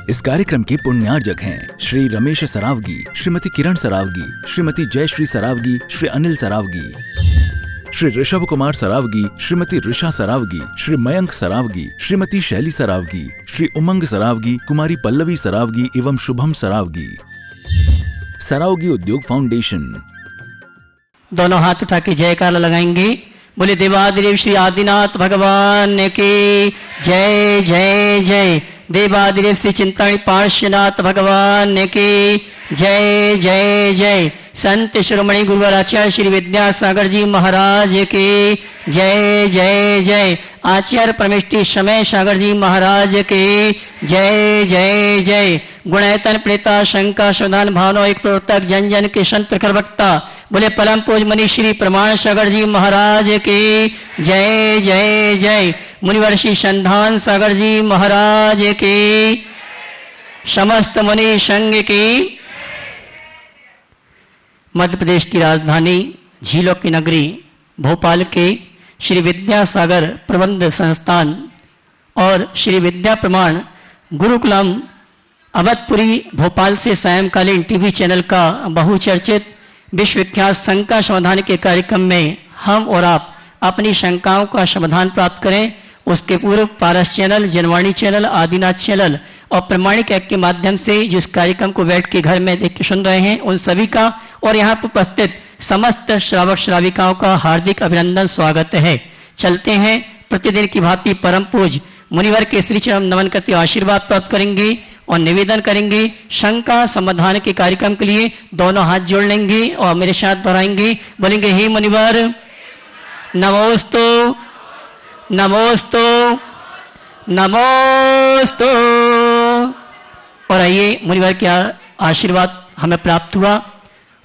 इस कार्यक्रम के पुण्यार्जक हैं श्री रमेश सरावगी, श्रीमती किरण सरावगी, श्रीमती जयश्री सरावगी, श्री अनिल सरावगी, श्री ऋषभ कुमार सरावगी, श्रीमती ऋषा सरावगी, श्री मयंक सरावगी, श्रीमती शैली सरावगी, श्री उमंग सरावगी, कुमारी पल्लवी सरावगी एवं शुभम सरावगी। सरावगी उद्योग फाउंडेशन। दोनों हाथ उठा के जयकारा लगाएंगे। बोले देवादिदेव श्री आदिनाथ भगवान की जय जय जय। देवादिदेव श्री चिंतामणि पार्श्वनाथ भगवान की जय जय जय। संत शिरोमणि गुरुवर आचार्य श्री विद्यासागर जी महाराज की जय जय जय। आचार्य परमेष्टि समय सागर जी महाराज की जय जय जय। गुणैतन प्रेता शंका शोधान भावनो एक प्रवर्तक जन जन के संत प्रखर वक्ता बोले परम पूज मुनि श्री प्रमाण सागर जी महाराज की जय जय जय। मुनिवर श्री संधान सागर जी महाराज की, समस्त मुनि संघ की। मध्य प्रदेश की राजधानी झीलों की नगरी भोपाल के श्री विद्यासागर प्रबंध संस्थान और श्री विद्या प्रमाण गुरुकुलम अवधपुरी भोपाल से सायंकालीन टीवी चैनल का बहुचर्चित विश्वविख्यात शंका समाधान के कार्यक्रम में हम और आप अपनी शंकाओं का समाधान प्राप्त करें। उसके पूर्व Paras channel, Janvani channel, Adinath channel और प्रमाणिक ऐप के माध्यम से जिस कार्यक्रम को बैठ के घर में देख के सुन रहे हैं उन सभी का और यहाँ पर उपस्थित समस्त श्रावक श्राविकाओं का हार्दिक अभिनंदन स्वागत है। चलते हैं प्रतिदिन की भांति परम पूज मुनिवर के श्री चरण नमन करते आशीर्वाद प्राप्त करेंगे और निवेदन करेंगे। शंका समाधान के कार्यक्रम के लिए दोनों हाथ जोड़ लेंगे और मेरे साथ दोहराएंगे। बोलेंगे हे मुनिवर नमोस्तु नमोस्तु नमोस्तु। और आइए मुनिवर के आशीर्वाद हमें प्राप्त हुआ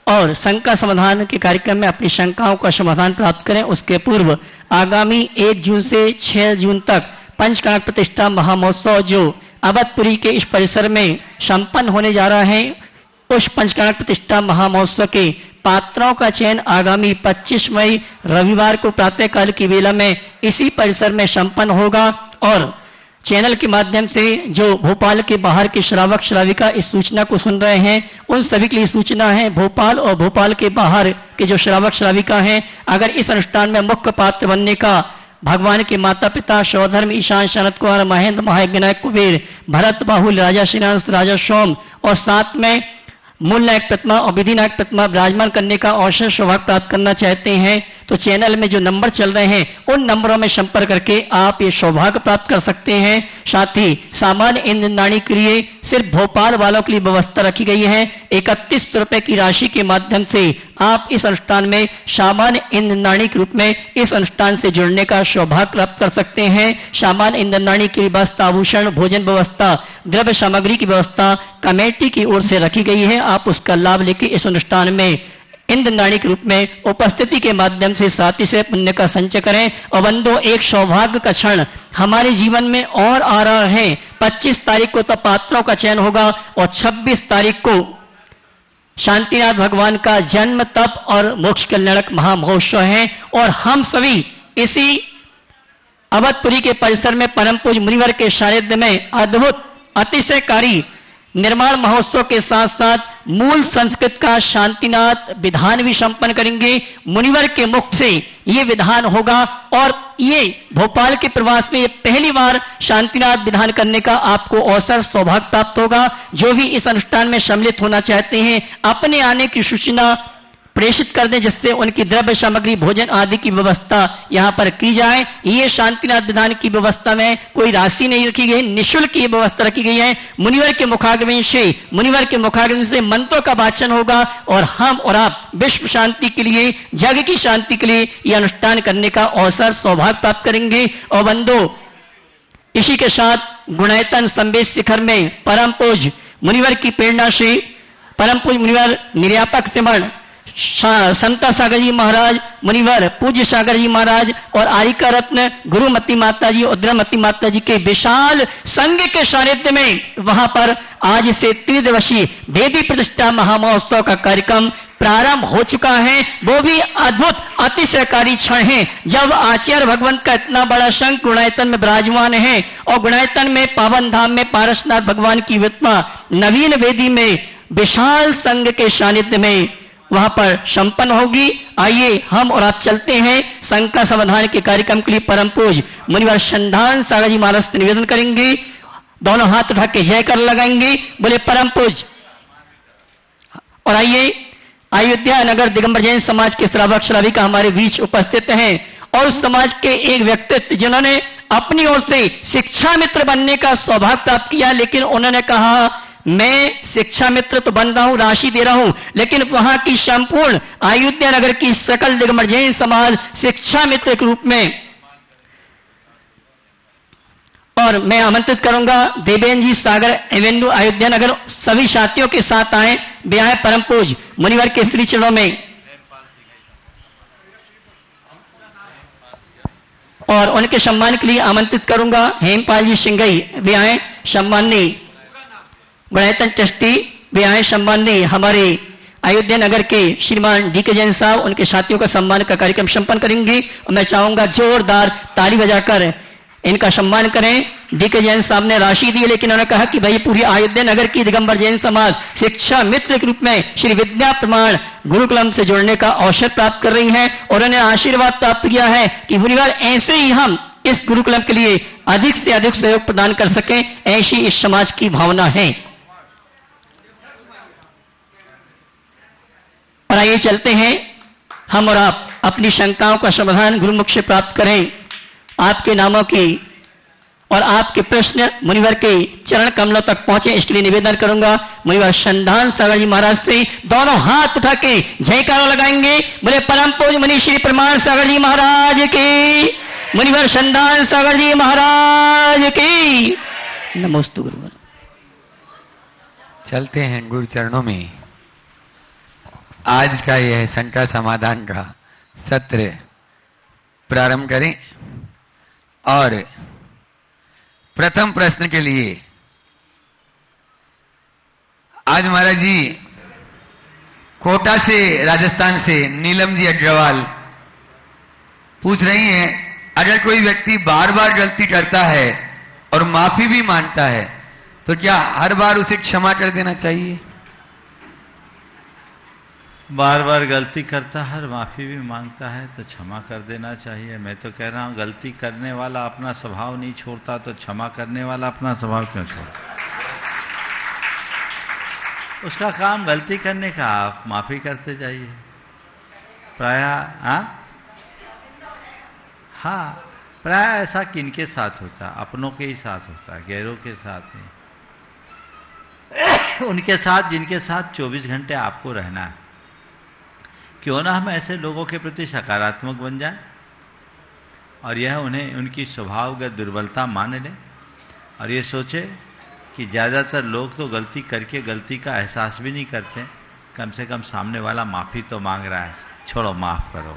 और शंका समाधान के कार्यक्रम में अपनी शंकाओं का समाधान प्राप्त करें। उसके पूर्व आगामी 1 जून से 6 जून तक पंचकर्म प्रतिष्ठा महामहोत्सव जो अवधपुरी के इस परिसर में संपन्न होने जा रहा है, उस पंचकर्म प्रतिष्ठा महामहोत्सव के पात्रों का चयन आगामी 25 मई रविवार को प्रातःकाल की वेला में इसी परिसर में संपन्न होगा। और चैनल के माध्यम से जो भोपाल के बाहर के श्रावक श्राविका इस सूचना को सुन रहे हैं उन सभी के लिए सूचना है। भोपाल और भोपाल के बाहर के जो श्रावक श्राविका हैं, अगर इस अनुष्ठान में मुख्य पात्र बनने का भगवान के माता पिता सौधर्म ईशान शरद कुमार महेंद्र महाविनायक कुबेर भरत बाहुल राजा श्रीनाथ राजा सोम और साथ में मूल नायक प्रतिमा और विधि नायक प्रतिमा विराजमान करने का अवसर सौभाग्य प्राप्त करना चाहते हैं तो चैनल में जो नंबर चल रहे हैं उन नंबरों में संपर्क करके आप ये सौभाग्य प्राप्त कर सकते हैं। साथ ही सामान्य ईंधन के लिए सिर्फ भोपाल वालों के लिए व्यवस्था रखी गई है। 31 रुपए की राशि के माध्यम से आप इस अनुष्ठान में सामान्य ईंधन के रूप में इस अनुष्ठान से जुड़ने का सौभाग्य प्राप्त कर सकते हैं। सामान्य ईंधन की व्यवस्था, आभूषण, भोजन व्यवस्था, द्रव्य सामग्री की व्यवस्था कमेटी की ओर से रखी गई है। आप उसका लाभ लेके इस अनुष्ठान में ईंधन के रूप में उपस्थिति के माध्यम से साथी से पुण्य का संचय करें। और बंधु, एक सौभाग्य का क्षण हमारे जीवन में और आ रहा है। 25 तारीख को तो पात्रों का चयन होगा और 26 तारीख को शांतिनाथ भगवान का जन्म, तप और मोक्ष कल्याणक महामहोत्सव है। और हम सभी इसी अवधपुरी के परिसर में परम पूज मुनिवर के सानिध्य में अद्भुत अतिशयकारी निर्माण महोत्सव के साथ साथ मूल संस्कृत का शांतिनाथ विधान भी संपन्न करेंगे। मुनिवर के मुख से ये विधान होगा और ये भोपाल के प्रवास में ये पहली बार शांतिनाथ विधान करने का आपको अवसर सौभाग्य प्राप्त होगा। जो भी इस अनुष्ठान में सम्मिलित होना चाहते हैं अपने आने की सूचना प्रेषित कर दें जिससे उनकी द्रव्य सामग्री, भोजन आदि की व्यवस्था यहाँ पर की जाए। ये शांतिनाथ विधान की व्यवस्था में कोई राशि नहीं रखी गई, निःशुल्क ये व्यवस्था रखी गई है। मुनिवर के मुखागमन से मंत्रों का वाचन होगा और हम और आप विश्व शांति के लिए, जग की शांति के लिए यह अनुष्ठान करने का अवसर सौभाग्य प्राप्त करेंगे। और बंधु, इसी के साथ गुणैतन संवेश शिखर में परम पूज मुनिवर की प्रेरणा से परम पूज मुनिवर निर्यापक सिमरण संता सागर जी महाराज, मुनिवर पूज्य सागर जी महाराज और आरिका रत्न गुरुमती माता जी, उद्रमती माता जी के विशाल संघ के सानिध्य में वहां पर आज से 3 दिवसीय देवी प्रतिष्ठा महामहोत्सव का कार्यक्रम प्रारंभ हो चुका है। वो भी अद्भुत अतिशयकारी क्षण है जब आचार्य भगवंत का इतना बड़ा शंख गुणायतन में विराजमान है और गुणायतन में पावन धाम में पारसनाथ भगवान की वित्मा नवीन वेदी में विशाल संघ के सानिध्य में वहां पर संपन्न होगी। आइए हम और आप चलते हैं संघ का समाधान के कार्यक्रम के लिए परम पूज मुनिवर संधान सागर जी महाराज से निवेदन करेंगे। दोनों हाथ उठा के जयकर लगाएंगे, बोले परम पूज। और आइए अयोध्या नगर दिगंबर जैन समाज के श्रावक श्राविका हमारे बीच उपस्थित हैं और उस समाज के एक व्यक्तित्व जिन्होंने अपनी ओर से शिक्षा मित्र बनने का सौभाग्य प्राप्त किया, लेकिन उन्होंने कहा मैं शिक्षा मित्र तो बन रहा हूं, राशि दे रहा हूं, लेकिन वहां की संपूर्ण अयोध्या नगर की सकल दिगंबर जैन समाज शिक्षा मित्र के रूप में। और मैं आमंत्रित करूंगा देवेंद्र जी सागर एवेन्यू अयोध्या नगर सभी साथियों के साथ आए, वे आए परम पूज मुनिवर के श्री चरणों में। और उनके सम्मान के लिए आमंत्रित करूंगा हेमपाल जी सिंगई, वे आए सम्माननीय गुणायतन ट्रस्टी, वे आए सम्माननीय हमारे अयोध्या नगर के श्रीमान डी के जैन साहब, उनके साथियों का सम्मान का कार्यक्रम संपन्न करेंगे। और मैं चाहूंगा जोरदार ताली बजाकर इनका सम्मान करें। डी के जैन साहब ने राशि दी, लेकिन उन्होंने कहा कि भाई पूरी अयोध्या नगर की दिगंबर जैन समाज शिक्षा मित्र के रूप में श्री विद्या प्रमाण गुरुकुलम से जुड़ने का अवसर प्राप्त कर रही है और उन्होंने आशीर्वाद प्राप्त किया है कि मुनिवर ऐसे ही हम इस गुरुकुलम के लिए अधिक से अधिक सहयोग प्रदान कर सकें, ऐसी इस समाज की भावना है। और आइए चलते हैं हम और आप अपनी शंकाओं का समाधान गुरुमुख से प्राप्त करें। आपके नामों की और आपके प्रश्न मुनिवर के चरण कमलों तक पहुंचे, इसके लिए निवेदन करूंगा मुनिवर संधान सागर जी महाराज से दोनों हाथ उठा के जयकारा लगाएंगे, बोले परम पूज्य मुनि श्री प्रमाण सागर जी महाराज की, मुनिवर संधान सागर जी महाराज की। नमोस्तु गुरुवर। चलते हैं गुरु चरणों में। आज का यह शंका समाधान का सत्र प्रारंभ करें और प्रथम प्रश्न के लिए आज महाराज जी कोटा से राजस्थान से नीलम जी अग्रवाल पूछ रही हैं, अगर कोई व्यक्ति बार बार गलती करता है और माफी भी मांगता है तो क्या हर बार उसे क्षमा कर देना चाहिए? बार बार गलती करता है, माफ़ी भी मांगता है तो क्षमा कर देना चाहिए। मैं तो कह रहा हूँ गलती करने वाला अपना स्वभाव नहीं छोड़ता तो क्षमा करने वाला अपना स्वभाव क्यों छोड़ता? उसका काम गलती करने का, आप माफ़ी करते जाइए। प्रायः हाँ प्रायः ऐसा किनके साथ होता है? अपनों के ही साथ होता है, गैरों के साथ नहीं। उनके साथ जिनके साथ 24 घंटे आपको रहना है। क्यों ना हम ऐसे लोगों के प्रति सकारात्मक बन जाएं और यह उन्हें उनकी स्वभावगत दुर्बलता मान लें और ये सोचे कि ज़्यादातर लोग तो गलती करके गलती का एहसास भी नहीं करते, कम से कम सामने वाला माफ़ी तो मांग रहा है, छोड़ो माफ़ करो।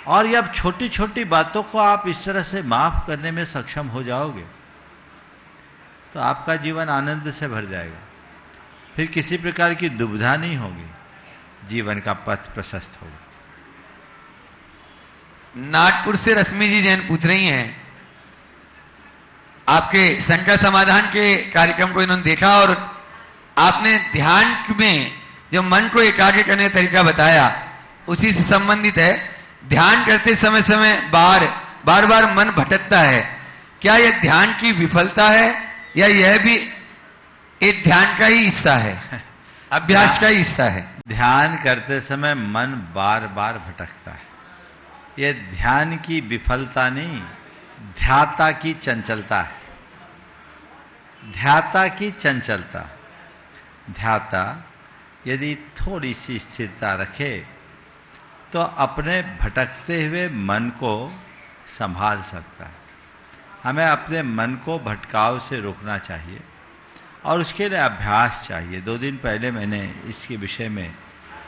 और जब छोटी छोटी बातों को आप इस तरह से माफ़ करने में सक्षम हो जाओगे तो आपका जीवन आनंद से भर जाएगा, फिर किसी प्रकार की दुविधा नहीं होगी, जीवन का पथ प्रशस्त होगा। नागपुर से रश्मि जी जैन पूछ रही हैं, आपके शंका समाधान के कार्यक्रम को इन्होंने देखा और आपने ध्यान में जो मन को एकाग्र करने का तरीका बताया उसी से संबंधित है। ध्यान करते समय बार मन भटकता है, क्या यह ध्यान की विफलता है या यह भी एक ध्यान का ही हिस्सा है, अभ्यास का ही हिस्सा है? ध्यान करते समय मन बार बार भटकता है, यह ध्यान की विफलता नहीं, ध्याता की चंचलता है। ध्याता की चंचलता। ध्याता यदि थोड़ी सी स्थिरता रखे तो अपने भटकते हुए मन को संभाल सकता है। हमें अपने मन को भटकाव से रोकना चाहिए और उसके लिए अभ्यास चाहिए। 2 दिन पहले मैंने इसके विषय में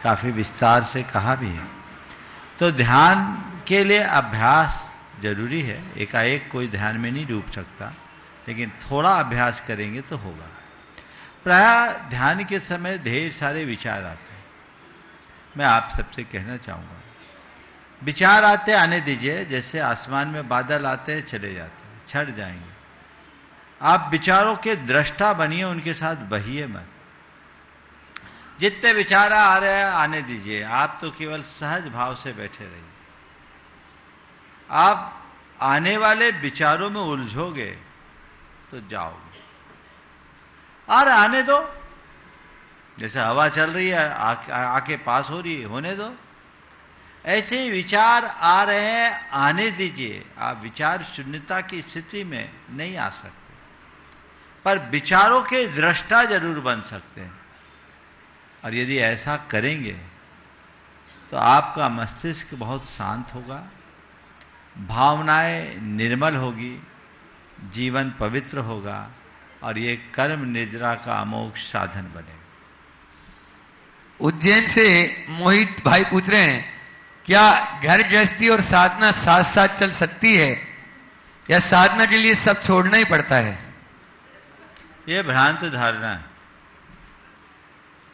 काफ़ी विस्तार से कहा भी है। तो ध्यान के लिए अभ्यास जरूरी है, एकाएक कोई ध्यान में नहीं डूब सकता, लेकिन थोड़ा अभ्यास करेंगे तो होगा। प्रायः ध्यान के समय ढेर सारे विचार आते हैं। मैं आप सबसे कहना चाहूँगा, विचार आते आने दीजिए, जैसे आसमान में बादल आते हैं चले जाते हैं, छट जाएंगे। आप विचारों के दृष्टा बनिए, उनके साथ बहिए मत। जितने विचार आ रहे हैं आने दीजिए, आप तो केवल सहज भाव से बैठे रहिए। आप आने वाले विचारों में उलझोगे तो जाओगे, और आने दो, जैसे हवा चल रही है आके पास हो रही है, होने दो। ऐसे ही विचार आ रहे हैं, आने दीजिए। आप विचार शून्यता की स्थिति में नहीं आ सकते, पर विचारों के दृष्टा जरूर बन सकते हैं। और यदि ऐसा करेंगे तो आपका मस्तिष्क बहुत शांत होगा, भावनाएं निर्मल होगी, जीवन पवित्र होगा, और ये कर्म निद्रा का अमोघ साधन बनेगा। उज्जैन से मोहित भाई पूछ रहे हैं, क्या घर गृहस्थी और साधना साथ साथ चल सकती है, या साधना के लिए सब छोड़ना ही पड़ता है? ये भ्रांत धारणा है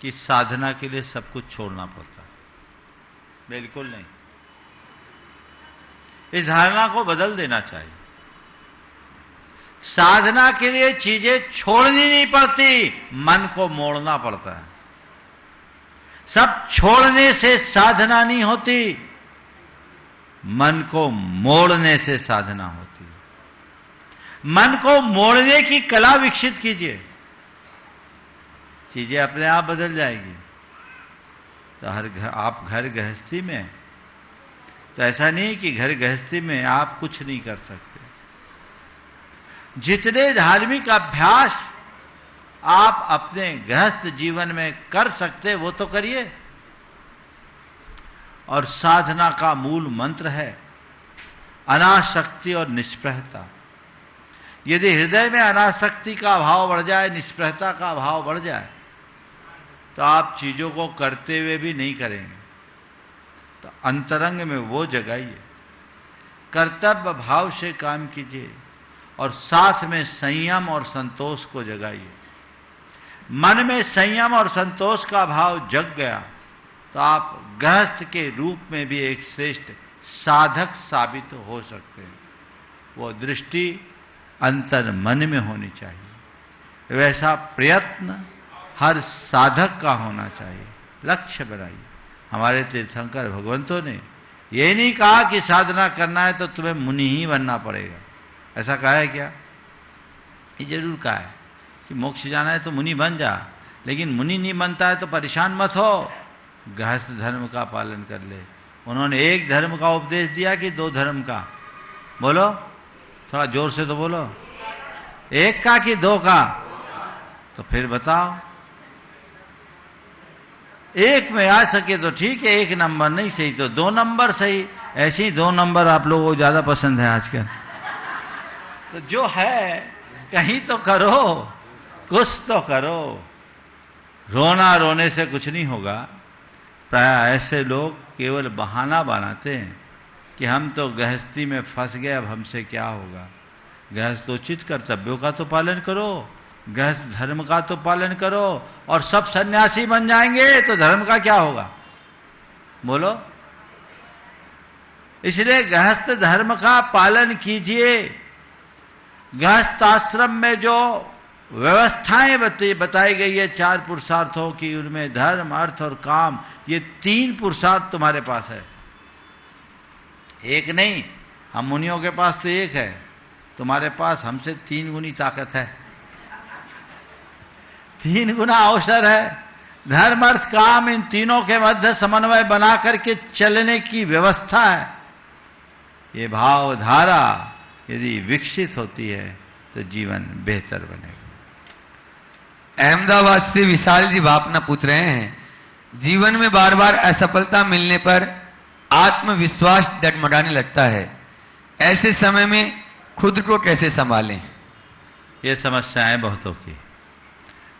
कि साधना के लिए सब कुछ छोड़ना पड़ता है। बिल्कुल नहीं। इस धारणा को बदल देना चाहिए। साधना के लिए चीजें छोड़नी नहीं पड़ती, मन को मोड़ना पड़ता है। सब छोड़ने से साधना नहीं होती, मन को मोड़ने से साधना होती है। मन को मोड़ने की कला विकसित कीजिए, चीजें अपने आप बदल जाएगी। तो आप घर गृहस्थी में, तो ऐसा नहीं कि घर गृहस्थी में आप कुछ नहीं कर सकते। जितने धार्मिक अभ्यास आप अपने गृहस्थ जीवन में कर सकते वो तो करिए। और साधना का मूल मंत्र है अनासक्ति और निष्प्रहता। यदि हृदय में अनासक्ति का भाव बढ़ जाए, निष्प्रहता का भाव बढ़ जाए, तो आप चीजों को करते हुए भी नहीं करेंगे। तो अंतरंग में वो जगाइए, कर्तव्य भाव से काम कीजिए, और साथ में संयम और संतोष को जगाइए। मन में संयम और संतोष का भाव जग गया तो आप गृहस्थ के रूप में भी एक श्रेष्ठ साधक साबित हो सकते हैं। वो दृष्टि अंतर मन में होनी चाहिए। वैसा प्रयत्न हर साधक का होना चाहिए। लक्ष्य बनाइए। हमारे तीर्थंकर भगवंतों ने ये नहीं कहा कि साधना करना है तो तुम्हें मुनि ही बनना पड़ेगा। ऐसा कहा है क्या? ये जरूर कहा है कि मोक्ष जाना है तो मुनि बन जा, लेकिन मुनि नहीं बनता है तो परेशान मत हो, गृहस्थ धर्म का पालन कर ले। उन्होंने एक धर्म का उपदेश दिया कि दो धर्म का? बोलो, थोड़ा जोर से तो बोलो। एक का कि दो का? तो फिर बताओ। एक में आ सके तो ठीक है, एक नंबर नहीं सही तो दो नंबर सही। ऐसे ही दो नंबर आप लोगों को ज्यादा पसंद है आजकल। तो जो है कहीं तो करो, कुछ तो करो। रोना रोने से कुछ नहीं होगा। प्राय ऐसे लोग केवल बहाना बनाते हैं कि हम तो गृहस्थी में फंस गए, अब हमसे क्या होगा। गृहस्थोचित कर्तव्यों का तो पालन करो, गृहस्थ धर्म का तो पालन करो, और सब सन्यासी बन जाएंगे तो धर्म का क्या होगा? बोलो। इसलिए गृहस्थ धर्म का पालन कीजिए। गृहस्थ आश्रम में जो व्यवस्थाएं बताई गई है चार पुरुषार्थों की, उनमें धर्म, अर्थ और काम, ये तीन पुरुषार्थ तुम्हारे पास है। एक नहीं, हम मुनियों के पास तो एक है, तुम्हारे पास हमसे 3 गुनी ताकत है, 3 गुना अवसर है। धर्म, अर्थ, काम, इन तीनों के मध्य समन्वय बना करके चलने की व्यवस्था है। ये भावधारा यदि विकसित होती है तो जीवन बेहतर बनेगा। अहमदाबाद से विशाल जी भापना पूछ रहे हैं, जीवन में बार बार असफलता मिलने पर आत्मविश्वास डगमगाने लगता है, ऐसे समय में खुद को कैसे संभालें? ये समस्याएं बहुतों की।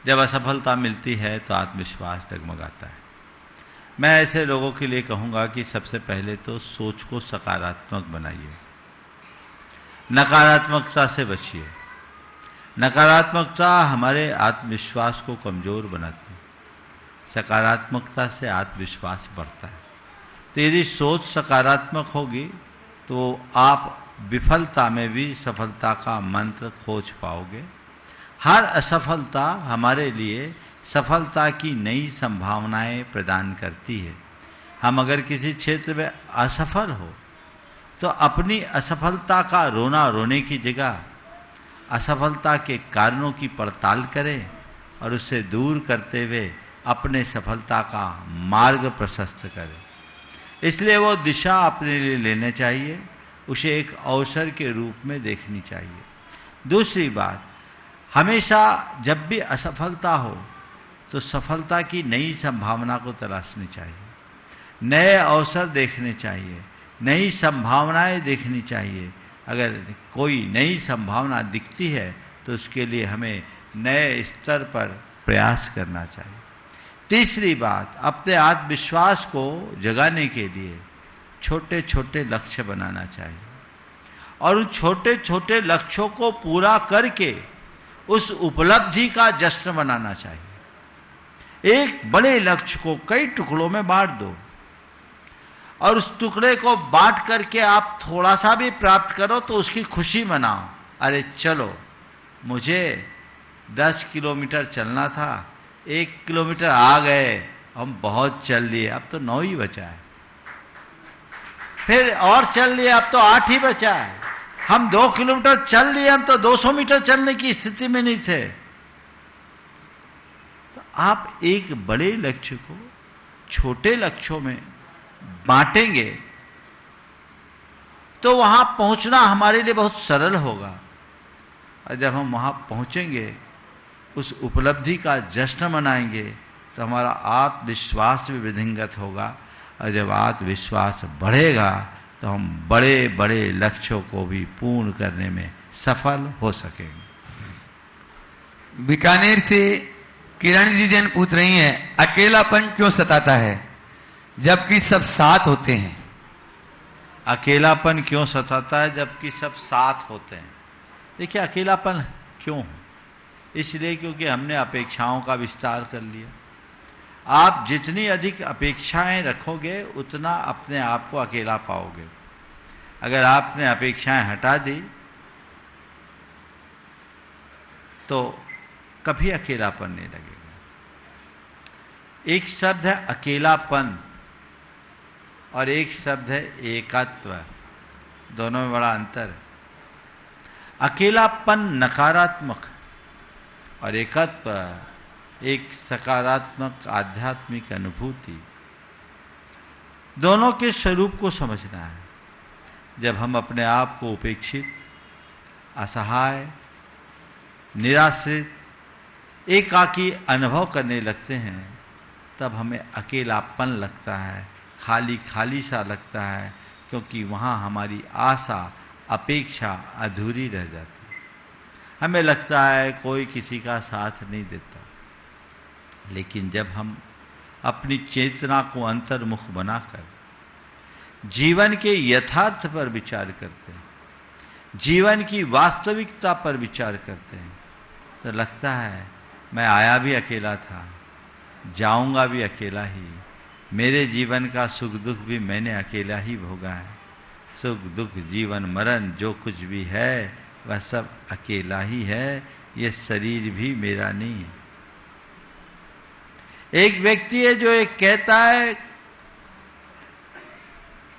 जब असफलता मिलती है तो आत्मविश्वास डगमगाता है। मैं ऐसे लोगों के लिए कहूँगा कि सबसे पहले तो सोच को सकारात्मक बनाइए, नकारात्मकता से बचिए। नकारात्मकता हमारे आत्मविश्वास को कमज़ोर बनाती है, सकारात्मकता से आत्मविश्वास बढ़ता है। तो यदि सोच सकारात्मक होगी तो आप विफलता में भी सफलता का मंत्र खोज पाओगे। हर असफलता हमारे लिए सफलता की नई संभावनाएं प्रदान करती है। हम अगर किसी क्षेत्र में असफल हो तो अपनी असफलता का रोना रोने की जगह असफलता के कारणों की पड़ताल करें और उससे दूर करते हुए अपने सफलता का मार्ग प्रशस्त करें। इसलिए वो दिशा अपने लिए लेना चाहिए, उसे एक अवसर के रूप में देखनी चाहिए। दूसरी बात, हमेशा जब भी असफलता हो तो सफलता की नई संभावना को तलाशनी चाहिए, नए अवसर देखने चाहिए, नई संभावनाएं देखनी चाहिए। अगर कोई नई संभावना दिखती है तो उसके लिए हमें नए स्तर पर प्रयास करना चाहिए। तीसरी बात, अपने आत्मविश्वास को जगाने के लिए छोटे छोटे लक्ष्य बनाना चाहिए और उन छोटे छोटे लक्ष्यों को पूरा करके उस उपलब्धि का जश्न मनाना चाहिए। एक बड़े लक्ष्य को कई टुकड़ों में बांट दो और उस टुकड़े को बांट करके आप थोड़ा सा भी प्राप्त करो तो उसकी खुशी मनाओ। अरे चलो, मुझे 10 किलोमीटर चलना था, 1 किलोमीटर आ गए, हम बहुत चल लिए, अब तो 9 ही बचा है। फिर और चल लिए, अब तो 8 ही बचा है। हम 2 किलोमीटर चल लिए, हम तो 200 मीटर चलने की स्थिति में नहीं थे। तो आप एक बड़े लक्ष्य को छोटे लक्ष्यों में बांटेंगे तो वहां पहुंचना हमारे लिए बहुत सरल होगा। और जब हम वहां पहुंचेंगे, उस उपलब्धि का जश्न मनाएंगे तो हमारा आत्मविश्वास भी वृद्धिंगत होगा और जब आत्मविश्वास बढ़ेगा तो हम बड़े बड़े लक्ष्यों को भी पूर्ण करने में सफल हो सकेंगे। बीकानेर से किरण जी जन पूछ रही हैं, अकेलापन क्यों सताता है जबकि सब साथ होते हैं? अकेलापन क्यों सताता है जबकि सब साथ होते हैं? देखिए, अकेलापन क्यों? इसलिए क्योंकि हमने अपेक्षाओं का विस्तार कर लिया। आप जितनी अधिक अपेक्षाएं रखोगे उतना अपने आप को अकेला पाओगे। अगर आपने अपेक्षाएं हटा दी तो कभी अकेलापन नहीं लगेगा। एक शब्द है अकेलापन और एक शब्द है एकत्व, दोनों में बड़ा अंतर है। अकेलापन नकारात्मक और एकत्व एक सकारात्मक आध्यात्मिक अनुभूति। दोनों के स्वरूप को समझना है। जब हम अपने आप को उपेक्षित, असहाय, निराश्रित, एकाकी अनुभव करने लगते हैं तब हमें अकेलापन लगता है, खाली खाली सा लगता है, क्योंकि वहाँ हमारी आशा अपेक्षा अधूरी रह जाती है। हमें लगता है कोई किसी का साथ नहीं देता। लेकिन जब हम अपनी चेतना को अंतर्मुख बनाकर जीवन के यथार्थ पर विचार करते हैं, जीवन की वास्तविकता पर विचार करते हैं, तो लगता है मैं आया भी अकेला था, जाऊंगा भी अकेला ही, मेरे जीवन का सुख दुख भी मैंने अकेला ही भोगा है। सुख दुख जीवन मरण जो कुछ भी है वह सब अकेला ही है, ये शरीर भी मेरा नहीं है। एक व्यक्ति है जो एक कहता है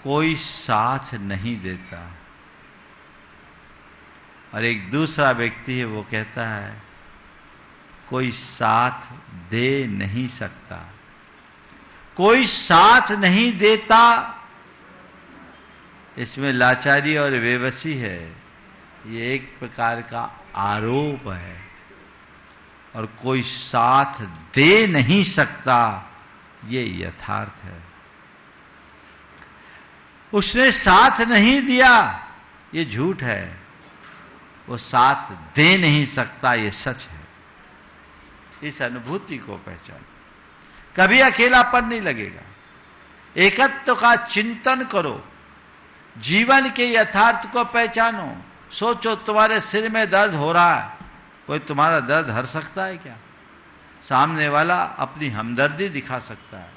कोई साथ नहीं देता, और एक दूसरा व्यक्ति है वो कहता है कोई साथ दे नहीं सकता। कोई साथ नहीं देता, इसमें लाचारी और बेबसी है, ये एक प्रकार का आरोप है। और कोई साथ दे नहीं सकता, ये यथार्थ है। उसने साथ नहीं दिया, ये झूठ है। वो साथ दे नहीं सकता, ये सच है। इस अनुभूति को पहचान, कभी अकेलापन नहीं लगेगा। एकत्व का चिंतन करो, जीवन के यथार्थ को पहचानो। सोचो तुम्हारे सिर में दर्द हो रहा है, कोई तुम्हारा दर्द हर सकता है क्या? सामने वाला अपनी हमदर्दी दिखा सकता है,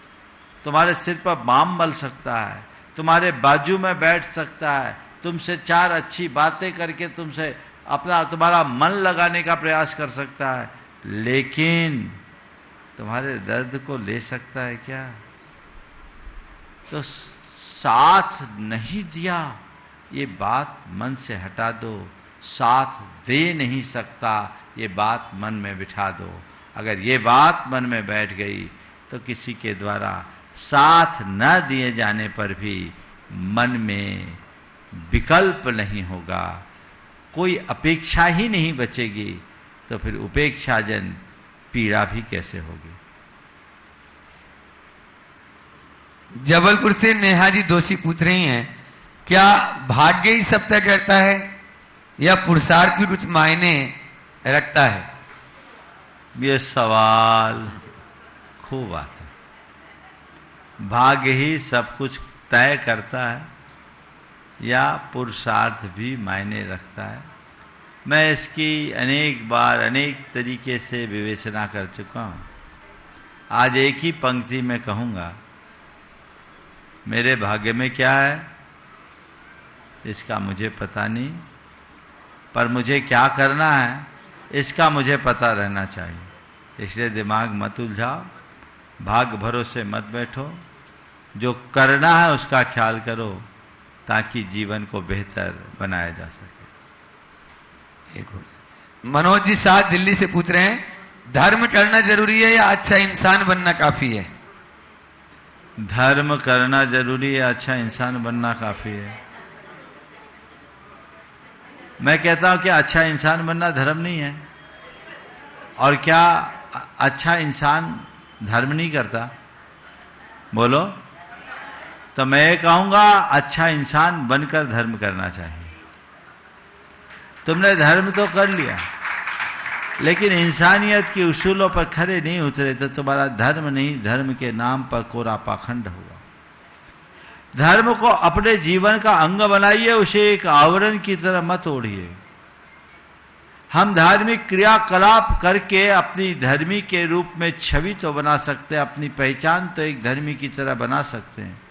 तुम्हारे सिर पर बाम मल सकता है, तुम्हारे बाजू में बैठ सकता है, तुमसे चार अच्छी बातें करके तुमसे तुम्हारा मन लगाने का प्रयास कर सकता है, लेकिन तुम्हारे दर्द को ले सकता है क्या? तो साथ नहीं दिया, ये बात मन से हटा दो। साथ दे नहीं सकता, ये बात मन में बिठा दो। अगर ये बात मन में बैठ गई तो किसी के द्वारा साथ न दिए जाने पर भी मन में विकल्प नहीं होगा, कोई अपेक्षा ही नहीं बचेगी, तो फिर उपेक्षाजन पीड़ा भी कैसे होगी। जबलपुर से नेहा जी दोषी पूछ रही हैं, क्या भाग्य ही सब तय करता है या पुरुषार्थ भी कुछ मायने रखता है? ये सवाल खूब आता है। भाग्य ही सब कुछ तय करता है या पुरुषार्थ भी मायने रखता है? मैं इसकी अनेक बार अनेक तरीके से विवेचना कर चुका हूँ। आज एक ही पंक्ति में कहूँगा, मेरे भाग्य में क्या है इसका मुझे पता नहीं, पर मुझे क्या करना है इसका मुझे पता रहना चाहिए। इसलिए दिमाग मत उलझाओ, भाग्य भरोसे मत बैठो, जो करना है उसका ख्याल करो ताकि जीवन को बेहतर बनाया जा सके। मनोज जी साथ दिल्ली से पूछ रहे हैं, धर्म करना जरूरी है या अच्छा इंसान बनना काफी है? धर्म करना जरूरी है, अच्छा इंसान बनना काफी है। मैं कहता हूं कि अच्छा इंसान बनना धर्म नहीं है। और क्या अच्छा इंसान धर्म नहीं करता? बोलो। तो मैं ये कहूंगा अच्छा इंसान बनकर धर्म करना चाहिए। तुमने धर्म तो कर लिया, लेकिन इंसानियत की उसूलों पर खरे नहीं उतरे तो तुम्हारा धर्म नहीं, धर्म के नाम पर कोरा पाखंड होगा। धर्म को अपने जीवन का अंग बनाइए, उसे एक आवरण की तरह मत ओढ़िए। हम धार्मिक क्रियाकलाप करके अपनी धर्मी के रूप में छवि तो बना सकते हैं, अपनी पहचान तो एक धर्मी की तरह बना सकते हैं,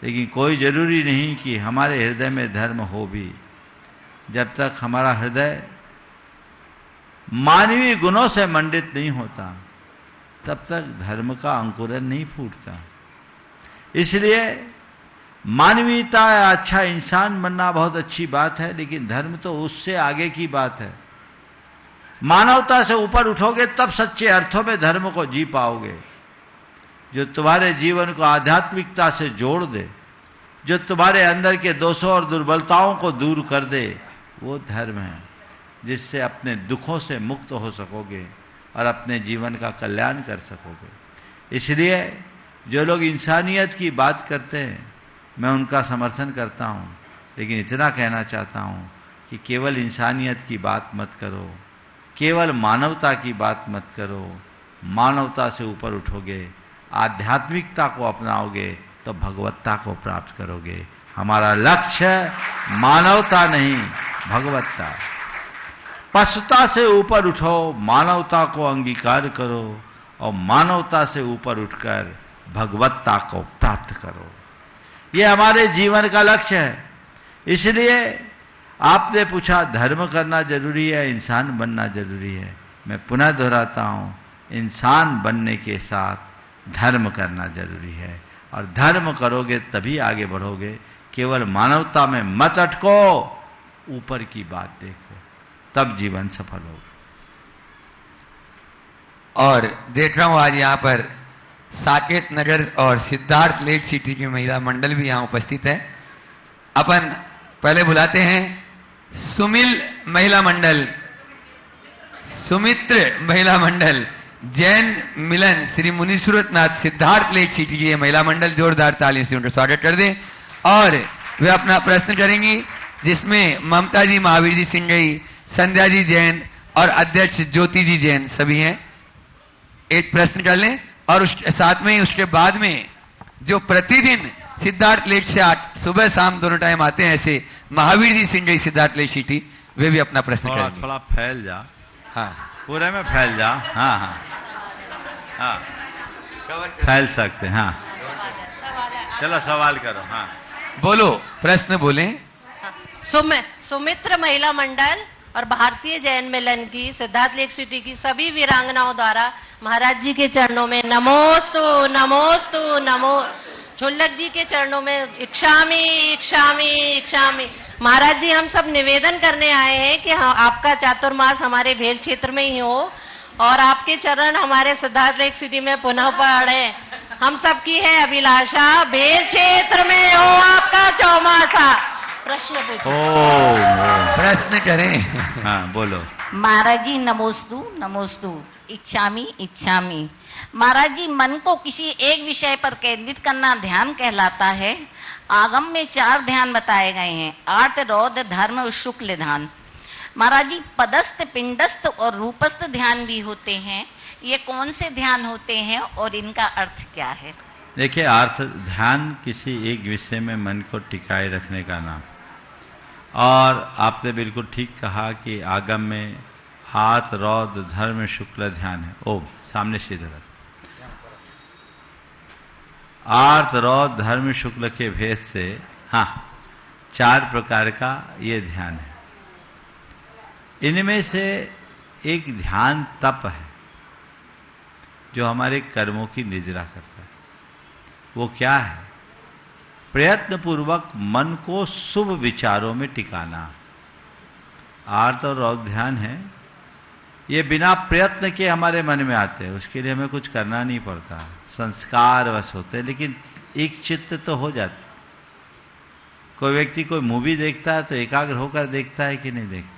लेकिन कोई जरूरी नहीं कि हमारे हृदय में धर्म हो भी। जब तक हमारा हृदय मानवीय गुणों से मंडित नहीं होता तब तक धर्म का अंकुरन नहीं फूटता। इसलिए मानवीयता या अच्छा इंसान बनना बहुत अच्छी बात है, लेकिन धर्म तो उससे आगे की बात है। मानवता से ऊपर उठोगे तब सच्चे अर्थों में धर्म को जी पाओगे। जो तुम्हारे जीवन को आध्यात्मिकता से जोड़ दे, जो तुम्हारे अंदर के दोषों और दुर्बलताओं को दूर कर दे, वो धर्म है, जिससे अपने दुखों से मुक्त हो सकोगे और अपने जीवन का कल्याण कर सकोगे। इसलिए जो लोग इंसानियत की बात करते हैं मैं उनका समर्थन करता हूँ, लेकिन इतना कहना चाहता हूँ कि केवल इंसानियत की बात मत करो, केवल मानवता की बात मत करो। मानवता से ऊपर उठोगे, आध्यात्मिकता को अपनाओगे तो भगवत्ता को प्राप्त करोगे। हमारा लक्ष्य मानवता नहीं, भगवत्ता। पशुता से ऊपर उठो, मानवता को अंगीकार करो और मानवता से ऊपर उठकर भगवत्ता को प्राप्त करो। ये हमारे जीवन का लक्ष्य है। इसलिए आपने पूछा धर्म करना जरूरी है, इंसान बनना जरूरी है। मैं पुनः दोहराता हूँ, इंसान बनने के साथ धर्म करना जरूरी है, और धर्म करोगे तभी आगे बढ़ोगे। केवल मानवता में मत अटको, ऊपर की बात देखो, तब जीवन सफल होगा। और देख रहा हूं आज यहाँ पर साकेत नगर और सिद्धार्थ लेक सिटी की महिला मंडल भी यहाँ उपस्थित है। अपन पहले बुलाते हैं सुमिल महिला मंडल, सुमित्र महिला मंडल, जैन मिलन श्री मुनीश्वरनाथ सिद्धार्थ लेक सिटी की महिला मंडल। जोरदार तालियों से उनका स्वागत कर दें। और वे अपना प्रश्न करेंगी, जिसमें ममता जी महावीर जी सिंगई, संध्या जी जैन और अध्यक्ष ज्योति जी जैन सभी हैं। एक प्रश्न कर लें और उस साथ में उसके बाद में जो प्रतिदिन सिद्धार्थ लेक से सुबह शाम दोनों टाइम आते हैं, ऐसे महावीर जी सिंह सिद्धार्थ लेक सिटी, वे भी अपना प्रश्न करेंगे। थोड़ा फैल जा, हाँ पूरे में फैल जा। हाँ हाँ हाँ, फैल सकते। हाँ चलो सवाल करो। हाँ बोलो, प्रश्न बोले। सुमित्र महिला मंडल और भारतीय जैन मिलन की सिद्धार्थ लेक सिटी की सभी वीरांगनाओं द्वारा महाराज जी के चरणों में नमोस्तु नमोस्तु नमो, छुल्लक जी के चरणों में इक्षामी इक्षामी इक्षामी। महाराज जी, हम सब निवेदन करने आए हैं कि आपका चातुर्मास हमारे भेल क्षेत्र में ही हो और आपके चरण हमारे सिद्धार्थ लेक सिटी में पुनः पड़े। हम सब की है अभिलाषा, भेल क्षेत्र में हो आपका चौमासा। प्रश्न पूछो। प्रश्न करें। हाँ बोलो। महाराज जी नमोस्तु नमोस्तु, इच्छामी इच्छामी। महाराज जी, मन को किसी एक विषय पर केंद्रित करना ध्यान कहलाता है। आगम में 4 ध्यान बताए गए हैं, आर्त, रौद्र, धर्म और शुक्ल ध्यान। महाराज जी, पदस्थ, पिंडस्थ और रूपस्थ ध्यान भी होते हैं। ये कौन से ध्यान होते हैं और इनका अर्थ क्या है? देखिए, अर्थ ध्यान किसी एक विषय में मन को टिकाए रखने का नाम। और आपने बिल्कुल ठीक कहा कि आगम में आर्त, रौद्र, धर्म, शुक्ल ध्यान है। ओम सामने सीधे रख। आर्त, रौद्र, धर्म, शुक्ल के भेद से हाँ 4 प्रकार का ये ध्यान है। इनमें से एक ध्यान तप है जो हमारे कर्मों की निजरा करता है। वो क्या है? प्रयत्न पूर्वक मन को शुभ विचारों में टिकाना। आर्त और रौद्र ध्यान है, ये बिना प्रयत्न के हमारे मन में आते हैं, उसके लिए हमें कुछ करना नहीं पड़ता, संस्कार वश होते हैं, लेकिन एक चित्त तो हो जाता। कोई व्यक्ति कोई मूवी देखता है तो एकाग्र होकर देखता है कि नहीं देखता?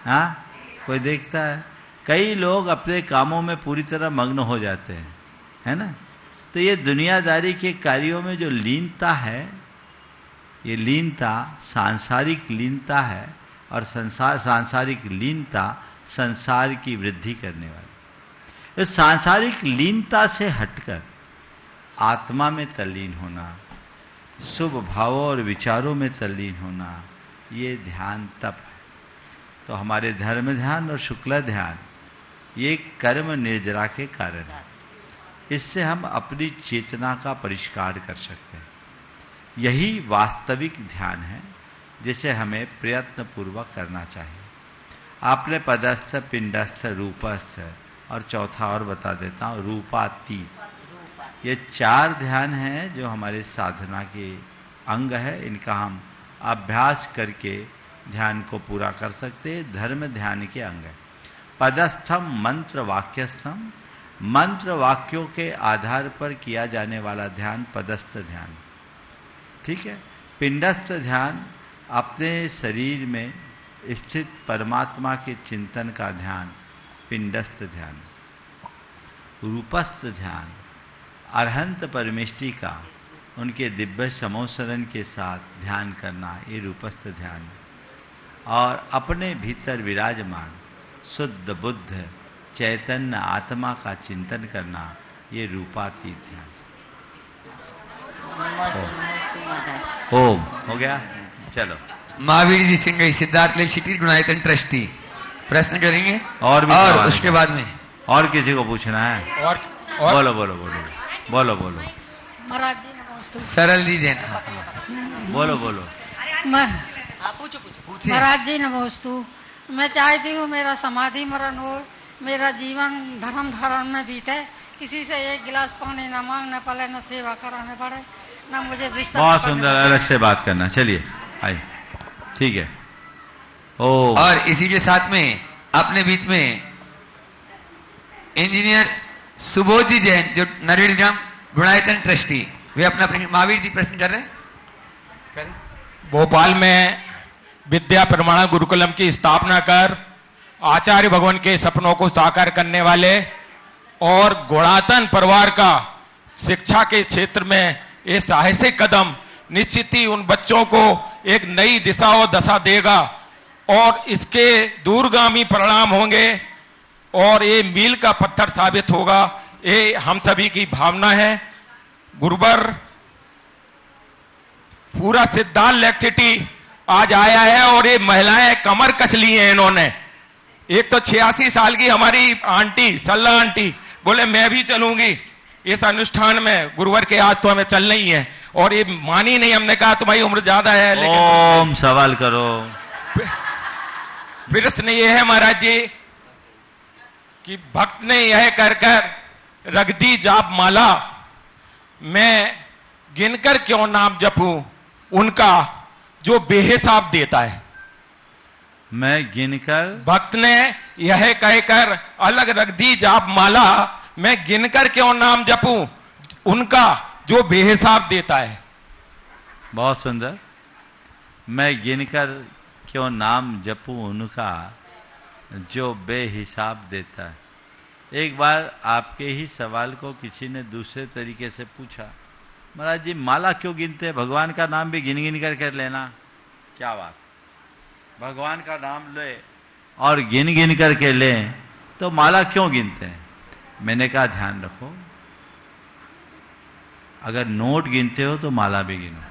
हाँ, कोई देखता है। कई लोग अपने कामों में पूरी तरह मग्न हो जाते हैं, है ना। तो ये दुनियादारी के कार्यों में जो लीनता है, ये लीनता सांसारिक लीनता है, और सांसारिक लीनता संसार की वृद्धि करने वाली। इस सांसारिक लीनता से हटकर आत्मा में तल्लीन होना, शुभ भावों और विचारों में तल्लीन होना, ये ध्यान तप है। तो हमारे धर्म ध्यान और शुक्ल ध्यान ये कर्म निर्जरा के कारण है। इससे हम अपनी चेतना का परिष्कार कर सकते हैं। यही वास्तविक ध्यान है जिसे हमें प्रयत्न पूर्वक करना चाहिए। आपने पदस्थ, पिंडस्थ, रूपस्थ और चौथा और बता देता हूँ, रूपातीत। ये 4 ध्यान हैं जो हमारे साधना के अंग है। इनका हम अभ्यास करके ध्यान को पूरा कर सकते हैं। धर्म ध्यान के अंग है। पदस्थम मंत्र वाक्यस्थम, मंत्र वाक्यों के आधार पर किया जाने वाला ध्यान पदस्थ ध्यान, ठीक है। पिंडस्थ ध्यान अपने शरीर में स्थित परमात्मा के चिंतन का ध्यान, पिंडस्थ ध्यान। रूपस्थ ध्यान अरहंत परमेष्टि का, उनके दिव्य समोसरण के साथ ध्यान करना, ये रूपस्थ ध्यान। और अपने भीतर विराजमान शुद्ध बुद्ध चैतन्य आत्मा का चिंतन करना, ये रूपातीत ध्यान। ओम हो गया। चलो, Mahavir ji Singh Siddharth lake city Gunayatan trustee प्रश्न करेंगे और भी और उसके बाद में और किसी को पूछना है? और बोलो बोलो बोलो बोलो बोलो। महाराज जी नमस्ते। सरल जी जैन, बोलो बोलो। पूछिए। महाराज जी नमोस्तु। मैं चाहती हूँ मेरा समाधि मरण हो, मेरा जीवन धर्म धारण में बीते, किसी से एक गिलास पानी न मांगना पड़े, न सेवा कराने पड़े, न मुझे बिस्तर। बहुत सुंदर, अलग से बात करना। चलिए आइए, ठीक है। ओ, और इसी के साथ में अपने बीच में इंजीनियर सुबोध जी जैन जो नरेगाम गुणायतन ट्रस्टी, वे अपना महावीर जी प्रश्न कर रहे हैं। भोपाल में विद्या प्रमाण गुरुकुलम की स्थापना कर आचार्य भगवान के सपनों को साकार करने वाले और गुणायतन परिवार का शिक्षा के क्षेत्र में ये साहसिक कदम निश्चित ही उन बच्चों को एक नई दिशा और दशा देगा और इसके दूरगामी परिणाम होंगे और ये मील का पत्थर साबित होगा। ये हम सभी की भावना है गुरुवर पूरा सिद्धांत लेक सिटी आज आया है और ये महिलाएं कमर कस ली हैं इन्होंने। एक तो 86 साल की हमारी आंटी सल्ला आंटी बोले मैं भी चलूंगी इस अनुष्ठान में, गुरुवर के आज तो हमें चलना ही है, और ये मानी नहीं। हमने कहा तुम्हारी उम्र ज्यादा है लेकिन ओम सवाल करो। प्रश्न ये है महाराज जी कि भक्त ने यह कर कर रख दी जाप माला, मैं गिनकर क्यों नाम जपूं उनका जो बेहिसाब देता है। मैं गिनकर, भक्त ने यह कहकर अलग रख दी जाप माला, मैं गिनकर क्यों नाम जपूं उनका जो बेहिसाब देता है। बहुत सुंदर। मैं गिनकर क्यों नाम जपूं उनका जो बेहिसाब देता है। एक बार आपके ही सवाल को किसी ने दूसरे तरीके से पूछा, महाराज जी माला क्यों गिनते हैं, भगवान का नाम भी गिन गिन कर लेना, क्या बात, भगवान का नाम ले और गिन गिन करके लें तो माला क्यों गिनते हैं। मैंने कहा ध्यान रखो, अगर नोट गिनते हो तो माला भी गिनो,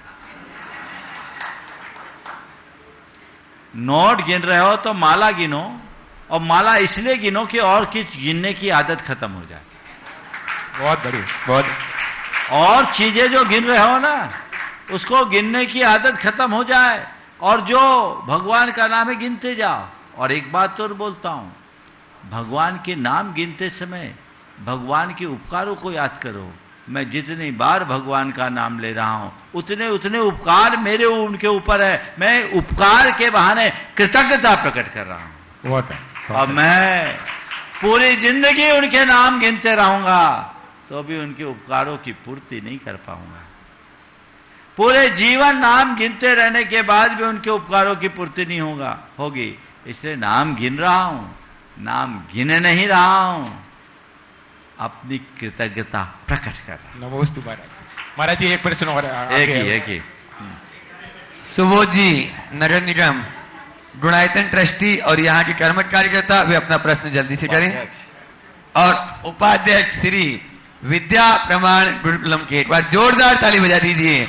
नोट गिन रहे हो तो माला गिनो, और माला इसलिए गिनो कि और कुछ गिनने की आदत खत्म हो जाए। बहुत बढ़िया, बहुत। और चीजें जो गिन रहे हो ना उसको गिनने की आदत खत्म हो जाए, और जो भगवान का नाम है गिनते जाओ। और एक बात और बोलता हूं, भगवान के नाम गिनते समय भगवान के उपकारों को याद करो। मैं जितनी बार भगवान का नाम ले रहा हूं उतने उतने उपकार मेरे उनके ऊपर है, मैं उपकार के बहाने कृतज्ञता प्रकट कर रहा हूं। बहुत है। और मैं पूरी जिंदगी उनके नाम गिनते रहूंगा तो भी उनके उपकारों की पूर्ति नहीं कर पाऊंगा। पूरे जीवन नाम गिनते रहने के बाद भी उनके उपकारों की पूर्ति नहीं होगी। इसलिए नाम गिन रहा हूं, नाम गिन नहीं रहा हूं, अपनी कृतज्ञता प्रकट कर रहा हूं। नमोस्तु महाराज। महाराज जी एक प्रश्न और एक ही। सुबोध जी नगर निगम गुणायतन ट्रस्टी और यहाँ के कर्मठ कार्यकर्ता वे अपना प्रश्न जल्दी से करें। और उपाध्यक्ष श्री विद्या प्रमाण गुरुकुलम के एक बार जोरदार ताली बजा दीजिए।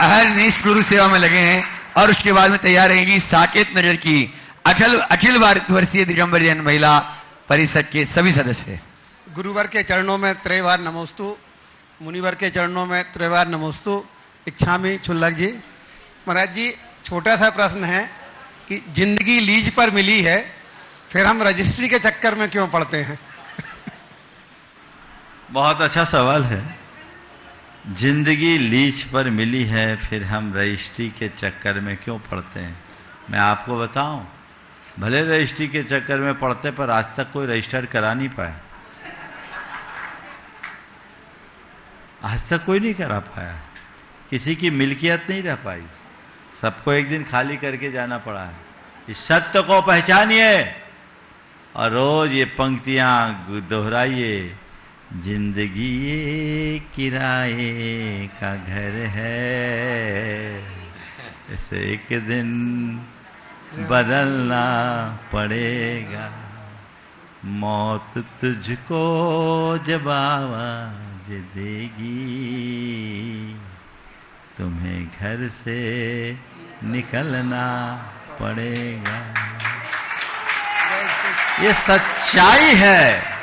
अहरनिष्ठ गुरु सेवा में लगे हैं। और उसके बाद में तैयार रहेंगी साकेत नगर की अखिल भारतवर्षीय दिगंबर जैन महिला परिषद के सभी सदस्य। गुरुवर के चरणों में त्रयवार नमोस्तु, मुनिवर के चरणों में त्रयवार नमोस्तु। इच्छामी छुल्लक जी। महाराज जी छोटा सा प्रश्न है कि जिंदगी लीज पर मिली है, फिर हम रजिस्ट्री के चक्कर में क्यों पड़ते हैं। बहुत अच्छा सवाल है। जिंदगी लीज पर मिली है, फिर हम रजिस्ट्री के चक्कर में क्यों पड़ते हैं। मैं आपको बताऊं, भले रजिस्ट्री के चक्कर में पड़ते पर आज तक कोई रजिस्टर करा नहीं पाया, आज तक कोई नहीं करा पाया, किसी की मिल्कियत नहीं रह पाई, सबको एक दिन खाली करके जाना पड़ा है। इस सत्य को पहचानिए और रोज ये पंक्तियां दोहराइए। जिंदगी ये किराए का घर है, इसे एक दिन बदलना पड़ेगा। मौत तुझको जब आवाज देगी, तुम्हें घर से निकलना पड़ेगा। ये सच्चाई है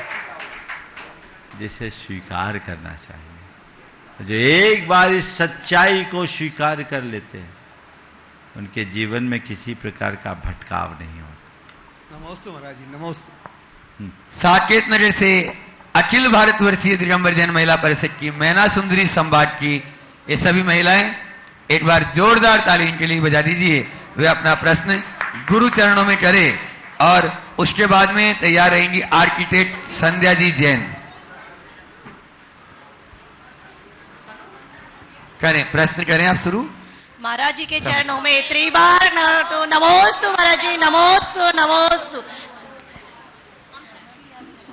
जिसे स्वीकार करना चाहिए। जो एक बार इस सच्चाई को स्वीकार कर लेते हैं उनके जीवन में किसी प्रकार का भटकाव नहीं होता। नमोस्तु महाराज जी, नमोस्तु। साकेत नगर से अखिल भारतवर्षीय दिगंबर जैन महिला परिषद की मैना सुंदरी संवाद की ये सभी महिलाएं एक बार जोरदार ताली इनके लिए बजा दीजिए। वे अपना प्रश्न गुरु चरणों में करें और उसके बाद में तैयार रहेंगी आर्किटेक्ट संध्या जी जैन। करें, प्रश्न करें आप शुरू। महाराज जी के चरणों में त्रिबार नमोस्तु महाराज जी, नमोस्तु नमोस्तु।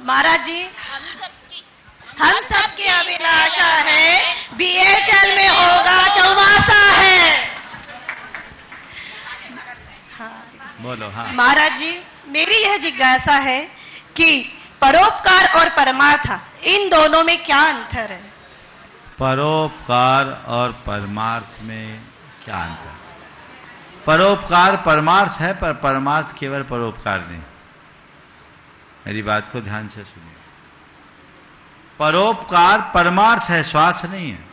महाराज जी हम सबकी अभिलाषा है, BHL में होगा चौमासा है। बोलो। हाँ महाराज जी मेरी यह जिज्ञासा है कि परोपकार और परमार्थ इन दोनों में क्या अंतर है। परोपकार और परमार्थ में क्या अंतर? परोपकार परमार्थ है, पर परमार्थ केवल परोपकार नहीं। मेरी बात को ध्यान से सुनिए। परोपकार परमार्थ है, स्वार्थ नहीं है,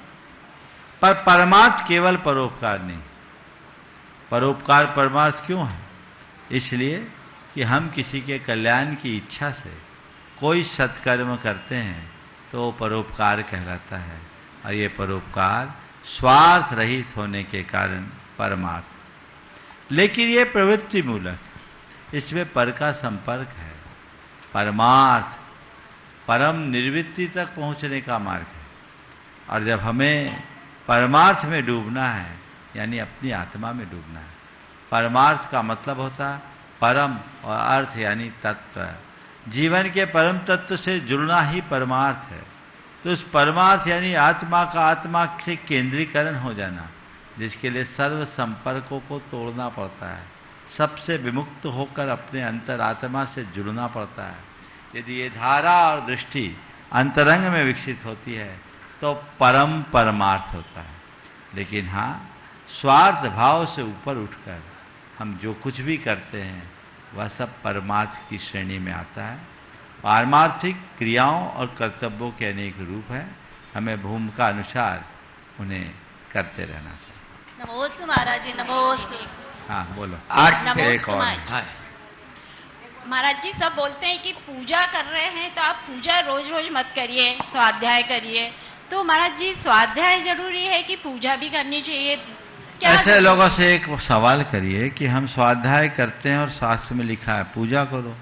पर परमार्थ केवल परोपकार नहीं। परोपकार परमार्थ क्यों है? इसलिए कि हम किसी के कल्याण की इच्छा से कोई सत्कर्म करते हैं तो वो परोपकार कहलाता है, और ये परोपकार स्वार्थ रहित होने के कारण परमार्थ। लेकिन ये प्रवृत्ति मूलक, इसमें पर का संपर्क है। परमार्थ परम निर्वृत्ति तक पहुंचने का मार्ग है, और जब हमें परमार्थ में डूबना है यानी अपनी आत्मा में डूबना है। परमार्थ का मतलब होता है परम, और अर्थ यानी तत्व। जीवन के परम तत्व से जुड़ना ही परमार्थ है। तो उस परमार्थ यानी आत्मा का आत्मा से केंद्रीकरण हो जाना, जिसके लिए सर्व संपर्कों को तोड़ना पड़ता है, सबसे विमुक्त होकर अपने अंतरात्मा से जुड़ना पड़ता है। यदि ये धारा और दृष्टि अंतरंग में विकसित होती है तो परम परमार्थ होता है। लेकिन हाँ, स्वार्थ भाव से ऊपर उठकर हम जो कुछ भी करते हैं वह सब परमार्थ की श्रेणी में आता है। पारमार्थिक क्रियाओं और कर्तव्यों के अनेक रूप हैं, हमें भूमिका अनुसार उन्हें करते रहना चाहिए। नमोस्तु महाराज जी, नमोस्तु। हाँ बोलो। नमोस्तु महाराज जी। सब बोलते हैं कि पूजा कर रहे हैं तो आप पूजा रोज रोज मत करिए, स्वाध्याय करिए। तो महाराज जी, स्वाध्याय जरूरी है कि पूजा भी करनी चाहिए? क्या ऐसे लोगों से एक सवाल करिए कि हम स्वाध्याय करते हैं और शास्त्र में लिखा है पूजा करो।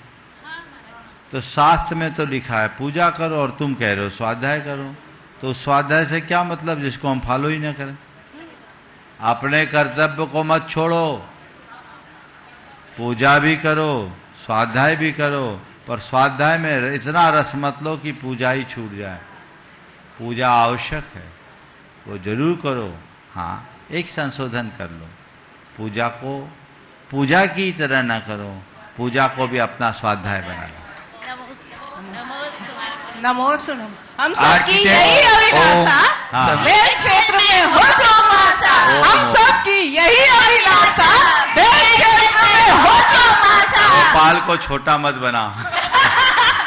तो शास्त्र में तो लिखा है पूजा करो और तुम कह रहे हो स्वाध्याय करो, तो स्वाध्याय से क्या मतलब जिसको हम फॉलो ही ना करें? अपने कर्तव्य को मत छोड़ो, पूजा भी करो, स्वाध्याय भी करो, पर स्वाध्याय में इतना रस मत लो कि पूजा ही छूट जाए। पूजा आवश्यक है, वो जरूर करो। हाँ, एक संशोधन कर लो, पूजा को पूजा की तरह ना करो, पूजा को भी अपना स्वाध्याय बना लो। नमोस्तु। हम सबकी यही अभिलाषा, मेरे क्षेत्र में हो जो मासा। हम सबकी यही अभिलाषा, मेरे क्षेत्र में हो जो मासा। गोपाल को छोटा मत बनाओ।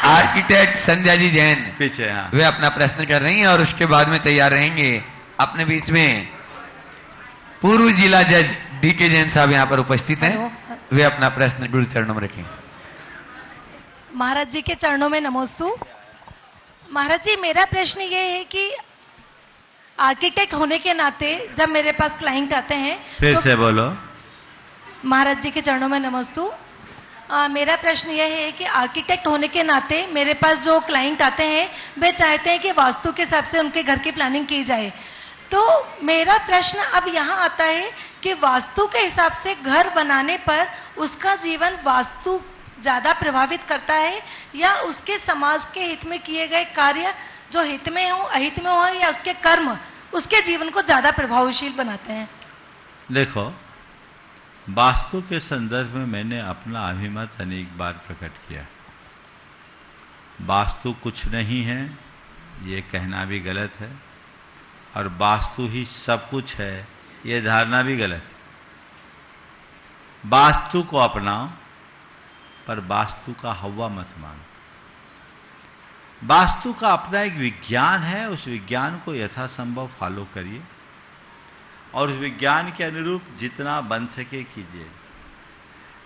आर्किटेक्ट संध्या जी जैन पीछे, हाँ, वे अपना प्रश्न कर रही हैं और उसके बाद में तैयार रहेंगे। अपने बीच में पूर्व जिला जज डीके जैन साहब यहाँ पर उपस्थित हैं, वे अपना प्रश्न गुरु चरणों में रखें। महाराज जी के चरणों में नमोस्तु। महाराज जी, मेरा प्रश्न ये है कि आर्किटेक्ट होने के नाते जब मेरे पास क्लाइंट आते हैं फिर तो से बोलो। महाराज जी के चरणों में नमोस्तु। मेरा प्रश्न यह है कि आर्किटेक्ट होने के नाते मेरे पास जो क्लाइंट आते हैं वे चाहते हैं कि वास्तु के हिसाब से उनके घर की प्लानिंग की जाए। तो मेरा प्रश्न अब यहाँ आता है कि वास्तु के हिसाब से घर बनाने पर उसका जीवन वास्तु ज़्यादा प्रभावित करता है या उसके समाज के हित में किए गए कार्य जो हित में हो अहित में हो, या उसके कर्म उसके जीवन को ज़्यादा प्रभावशील बनाते हैं? देखो, वास्तु के संदर्भ में मैंने अपना अभिमत अनेक बार प्रकट किया। वास्तु कुछ नहीं है ये कहना भी गलत है, और वास्तु ही सब कुछ है ये धारणा भी गलत है। वास्तु को अपनाओ, पर वास्तु का हवा मत मानो। वास्तु का अपना एक विज्ञान है, उस विज्ञान को यथासंभव फॉलो करिए और उस विज्ञान के अनुरूप जितना बन सके कीजिए।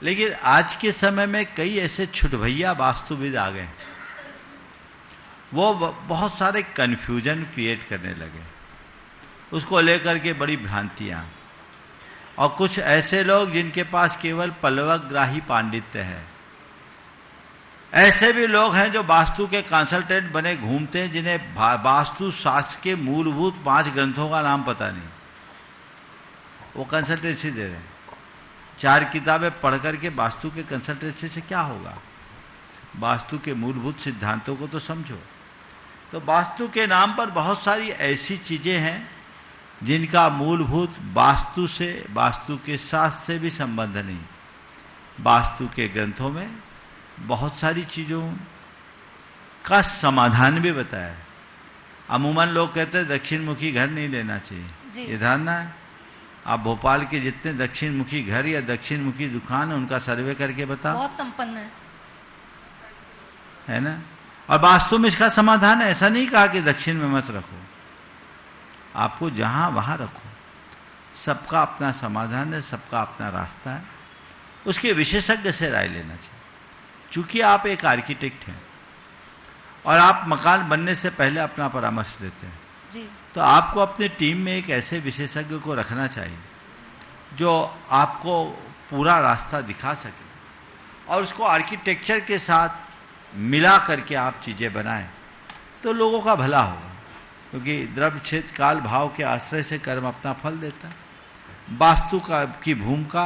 लेकिन आज के समय में कई ऐसे छुटभैया वास्तुविद आ गए, वो बहुत सारे कन्फ्यूजन क्रिएट करने लगे, उसको लेकर के बड़ी भ्रांतियां। और कुछ ऐसे लोग जिनके पास केवल पल्लवग्राही पांडित्य है, ऐसे भी लोग हैं जो वास्तु के कंसल्टेंट बने घूमते हैं, जिन्हें वास्तु शास्त्र के मूलभूत 5 ग्रंथों का नाम पता नहीं, वो कंसल्टेंसी दे रहे हैं। 4 किताबें पढ़ करके वास्तु के कंसल्टेंसी से क्या होगा? वास्तु के मूलभूत सिद्धांतों को तो समझो। तो वास्तु के नाम पर बहुत सारी ऐसी चीजें हैं जिनका मूलभूत वास्तु से, वास्तु के शास्त्र से भी संबंध नहीं। वास्तु के ग्रंथों में बहुत सारी चीजों का समाधान भी बताया है। अमूमन लोग कहते हैं दक्षिण मुखी घर नहीं लेना चाहिए, ये धारणा है। आप भोपाल के जितने दक्षिण मुखी घर या दक्षिण मुखी दुकान है उनका सर्वे करके बताओ, बहुत संपन्न है ना। और वास्तव में इसका समाधान है, ऐसा नहीं कहा कि दक्षिण में मत रखो, आपको जहां वहां रखो, सबका अपना समाधान है, सबका अपना रास्ता है, उसके विशेषज्ञ से राय लेना चाहिए। चूंकि आप एक आर्किटेक्ट हैं और आप मकान बनने से पहले अपना परामर्श देते हैं जी, तो आपको अपनी टीम में एक ऐसे विशेषज्ञ को रखना चाहिए जो आपको पूरा रास्ता दिखा सके और उसको आर्किटेक्चर के साथ मिला करके आप चीज़ें बनाएं तो लोगों का भला होगा। क्योंकि द्रव्य क्षेत्र काल भाव के आश्रय से कर्म अपना फल देता है। वास्तु की भूमिका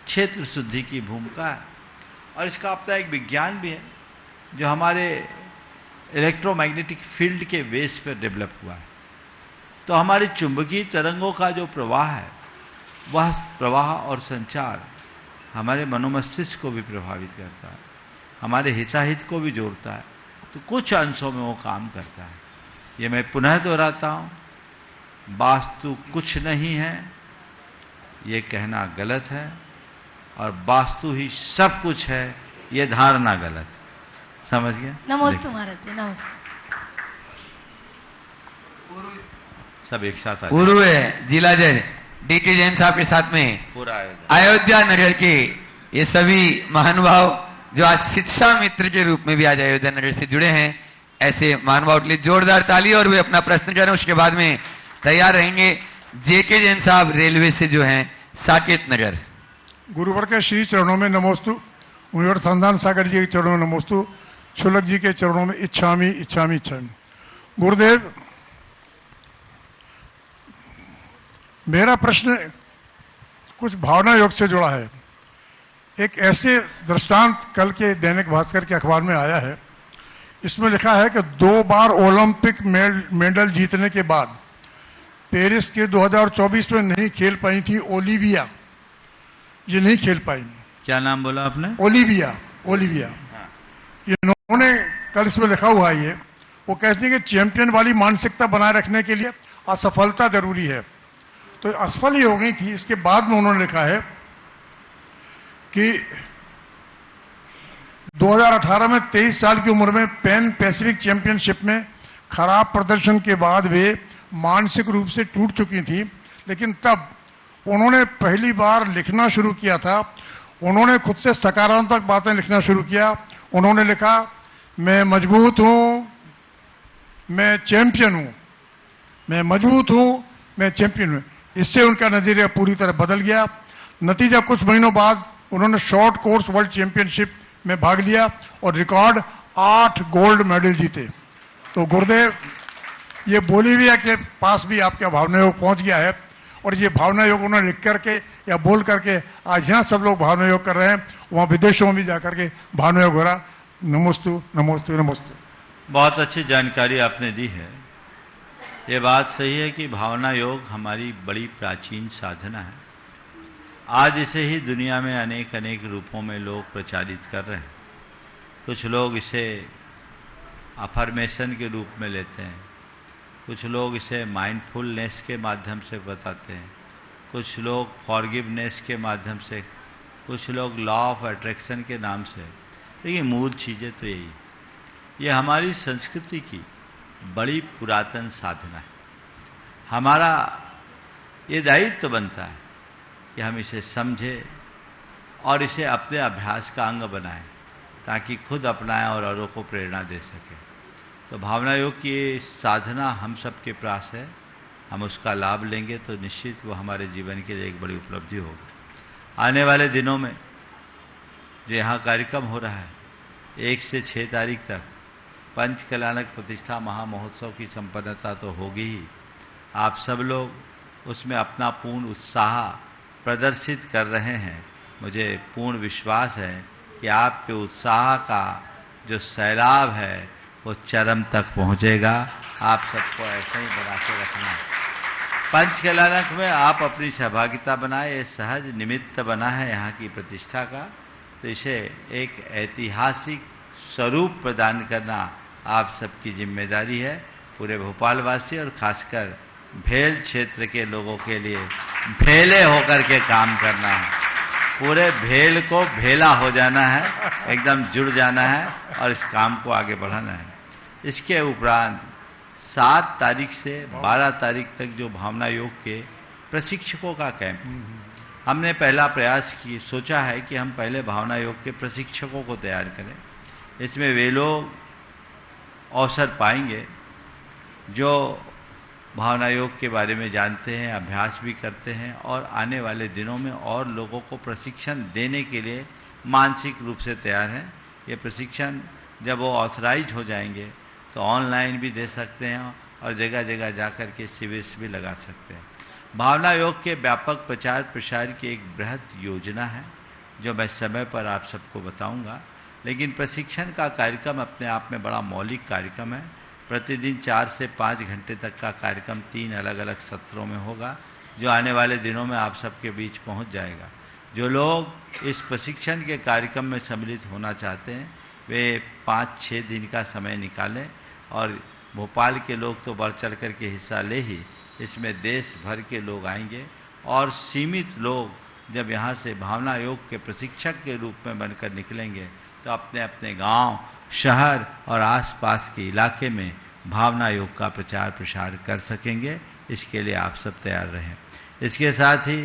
क्षेत्र शुद्धि की भूमिका है और इसका अपना एक विज्ञान भी है जो हमारे इलेक्ट्रोमैग्नेटिक फील्ड के बेस पर डेवलप हुआ है। तो हमारी चुंबकीय तरंगों का जो प्रवाह है वह प्रवाह और संचार हमारे मनोमस्तिष्क को भी प्रभावित करता है, हमारे हिताहित को भी जोड़ता है, तो कुछ अंशों में वो काम करता है। ये मैं पुनः दोहराता हूँ, वास्तु कुछ नहीं है ये कहना गलत है और वास्तु ही सब कुछ है ये धारणा गलत है। समझ गया? नमस्ते महाराज जी, नमस्ते। सब एक साथ पूर्व जिला जज डीके जैन साहब के साथ में पूरा अयोध्या नगर के ये सभी महानुभाव जो आज शिक्षा मित्र के रूप में भी आज अयोध्या नगर से जुड़े हैं, ऐसे महानुभाव के लिए जोरदार ताली। और वे अपना प्रश्न करें, उसके बाद में तैयार रहेंगे जेके जैन साहब रेलवे से जो हैं साकेत नगर। गुरुवर के श्री चरणों में नमोस्तु, मुनिवर संधान सागर जी के चरणों में नमोस्तु, शुलक जी के चरणों में इच्छामी इच्छामी इच्छामी। गुरुदेव, मेरा प्रश्न कुछ भावना योग से जुड़ा है। एक ऐसे दृष्टांत कल के दैनिक भास्कर के अखबार में आया है, इसमें लिखा है कि 2 बार ओलंपिक मेडल जीतने के बाद पेरिस के 2024 में नहीं खेल पाई थी ओलिविया, ये नहीं खेल पाई। क्या नाम बोला आपने? ओलिविया। इन्होंने कल इसमें लिखा हुआ है, ये वो कहते हैं कि चैंपियन वाली मानसिकता बनाए रखने के लिए असफलता जरूरी है, तो असफल ही हो गई थी। इसके बाद में उन्होंने लिखा है कि 2018 में 23 साल की उम्र में पैन पैसिफिक चैंपियनशिप में खराब प्रदर्शन के बाद वे मानसिक रूप से टूट चुकी थी, लेकिन तब उन्होंने पहली बार लिखना शुरू किया था। उन्होंने खुद से सकारात्मक बातें लिखना शुरू किया। उन्होंने लिखा, मैं मजबूत हूँ, मैं चैंपियन हूँ, मैं मजबूत हूँ, मैं चैंपियन हूँ। इससे उनका नजरिया पूरी तरह बदल गया। नतीजा, कुछ महीनों बाद उन्होंने शॉर्ट कोर्स वर्ल्ड चैंपियनशिप में भाग लिया और रिकॉर्ड 8 गोल्ड मेडल जीते। तो गुरुदेव, ये बोलीविया के पास भी आपका भावना योग पहुंच गया है और ये भावना योग उन्होंने लिख करके या बोल करके आज यहाँ सब लोग भावना योग कर रहे हैं, वहाँ विदेशों में भी जाकर के भावना योग हो रहा। नमोस्तु नमोस्तु नमोस्तु। बहुत अच्छी जानकारी आपने दी है। ये बात सही है कि भावना योग हमारी बड़ी प्राचीन साधना है। आज इसे ही दुनिया में अनेक अनेक रूपों में लोग प्रचारित कर रहे हैं। कुछ लोग इसे अफर्मेशन के रूप में लेते हैं, कुछ लोग इसे माइंडफुलनेस के माध्यम से बताते हैं, कुछ लोग फॉरगिवनेस के माध्यम से, कुछ लोग लॉ ऑफ अट्रैक्शन के नाम से। लेकिन मूल चीज़ें तो यही, ये हमारी संस्कृति की बड़ी पुरातन साधना है। हमारा ये दायित्व बनता है कि हम इसे समझें और इसे अपने अभ्यास का अंग बनाएं ताकि खुद अपनाएं और औरों को प्रेरणा दे सकें। तो भावना योग की ये साधना हम सबके पास है, हम उसका लाभ लेंगे तो निश्चित वो हमारे जीवन के लिए एक बड़ी उपलब्धि होगी। आने वाले दिनों में जो यहाँ कार्यक्रम हो रहा है 1 से 6 तारीख तक पंचकल्याणक प्रतिष्ठा महामहोत्सव की संपन्नता तो होगी ही। आप सब लोग उसमें अपना पूर्ण उत्साह प्रदर्शित कर रहे हैं। मुझे पूर्ण विश्वास है कि आपके उत्साह का जो सैलाब है वो चरम तक पहुंचेगा। आप सबको ऐसे ही बना के रखना है। पंचकल्याणक में आप अपनी सहभागिता बनाए, ये सहज निमित्त बना है यहाँ की प्रतिष्ठा का, तो इसे एक ऐतिहासिक स्वरूप प्रदान करना आप सबकी जिम्मेदारी है। पूरे भोपाल वासी और खासकर भेल क्षेत्र के लोगों के लिए भेले होकर के काम करना है। पूरे भेल को भेला हो जाना है, एकदम जुड़ जाना है और इस काम को आगे बढ़ाना है। इसके उपरांत 7 तारीख से 12 तारीख तक जो भावना योग के प्रशिक्षकों का कैंप, हमने पहला प्रयास की सोचा है कि हम पहले भावना योग के प्रशिक्षकों को तैयार करें। इसमें वे लोग अवसर पाएंगे जो भावना योग के बारे में जानते हैं, अभ्यास भी करते हैं और आने वाले दिनों में और लोगों को प्रशिक्षण देने के लिए मानसिक रूप से तैयार हैं। ये प्रशिक्षण जब वो ऑथराइज हो जाएंगे तो ऑनलाइन भी दे सकते हैं और जगह जगह जाकर के शिविर भी लगा सकते हैं। भावना योग के व्यापक प्रचार प्रसार की एक बृहद योजना है जो मैं समय पर आप सबको बताऊंगा, लेकिन प्रशिक्षण का कार्यक्रम अपने आप में बड़ा मौलिक कार्यक्रम है। प्रतिदिन 4 से 5 घंटे तक का कार्यक्रम 3 अलग अलग सत्रों में होगा जो आने वाले दिनों में आप सबके बीच पहुंच जाएगा। जो लोग इस प्रशिक्षण के कार्यक्रम में सम्मिलित होना चाहते हैं वे 5-6 दिन का समय निकालें और भोपाल के लोग तो बढ़ चढ़ कर के हिस्सा ले ही, इसमें देश भर के लोग आएंगे और सीमित लोग जब यहाँ से भावना योग के प्रशिक्षक के रूप में बनकर निकलेंगे तो अपने अपने गांव, शहर और आसपास के इलाके में भावना योग का प्रचार प्रसार कर सकेंगे। इसके लिए आप सब तैयार रहें। इसके साथ ही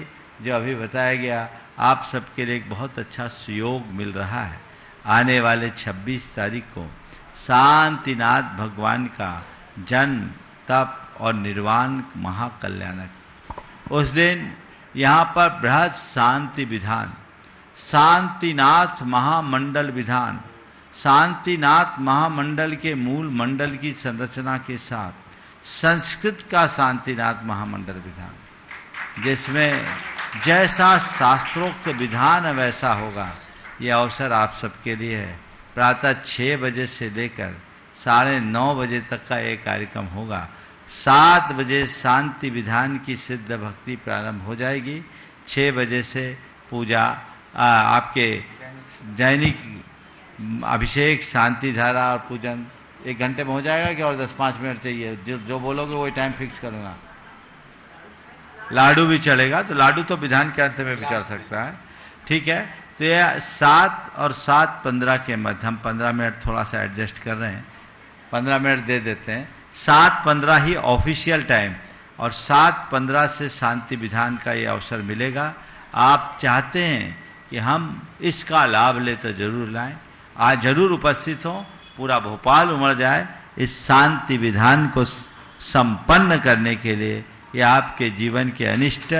जो अभी बताया गया, आप सबके लिए एक बहुत अच्छा सुयोग मिल रहा है। आने वाले 26 तारीख को शांतिनाथ भगवान का जन्म, तप और निर्वाण महाकल्याणक, उस दिन यहाँ पर बृहद शांति विधान, शांतिनाथ महामंडल विधान, शांतिनाथ महामंडल के मूल मंडल की संरचना के साथ संस्कृत का शांतिनाथ महामंडल विधान, जिसमें जैसा शास्त्रोक्त विधान वैसा होगा। यह अवसर आप सबके लिए है। प्रातः 6 बजे से लेकर 9:30 बजे तक का एक कार्यक्रम होगा। 7 बजे शांति विधान की सिद्ध भक्ति प्रारंभ हो जाएगी। 6 बजे से पूजा, आपके दैनिक अभिषेक, शांति धारा और पूजन 1 घंटे में हो जाएगा कि और 10-5 मिनट चाहिए? जो बोलोगे वही टाइम फिक्स करूँगा। लाडू भी चलेगा तो लाडू तो विधान के अंत में भी चल सकता है, ठीक है। तो यह 7 और 7:15 के मध्य, हम 15 मिनट थोड़ा सा एडजस्ट कर रहे हैं, 15 मिनट दे देते हैं। 7:15 ही ऑफिशियल टाइम और 7:15 से शांति विधान का ये अवसर मिलेगा। आप चाहते हैं कि हम इसका लाभ ले तो जरूर लाएं, आज जरूर उपस्थित हों, पूरा भोपाल उमड़ जाए इस शांति विधान को संपन्न करने के लिए। यह आपके जीवन के अनिष्ट,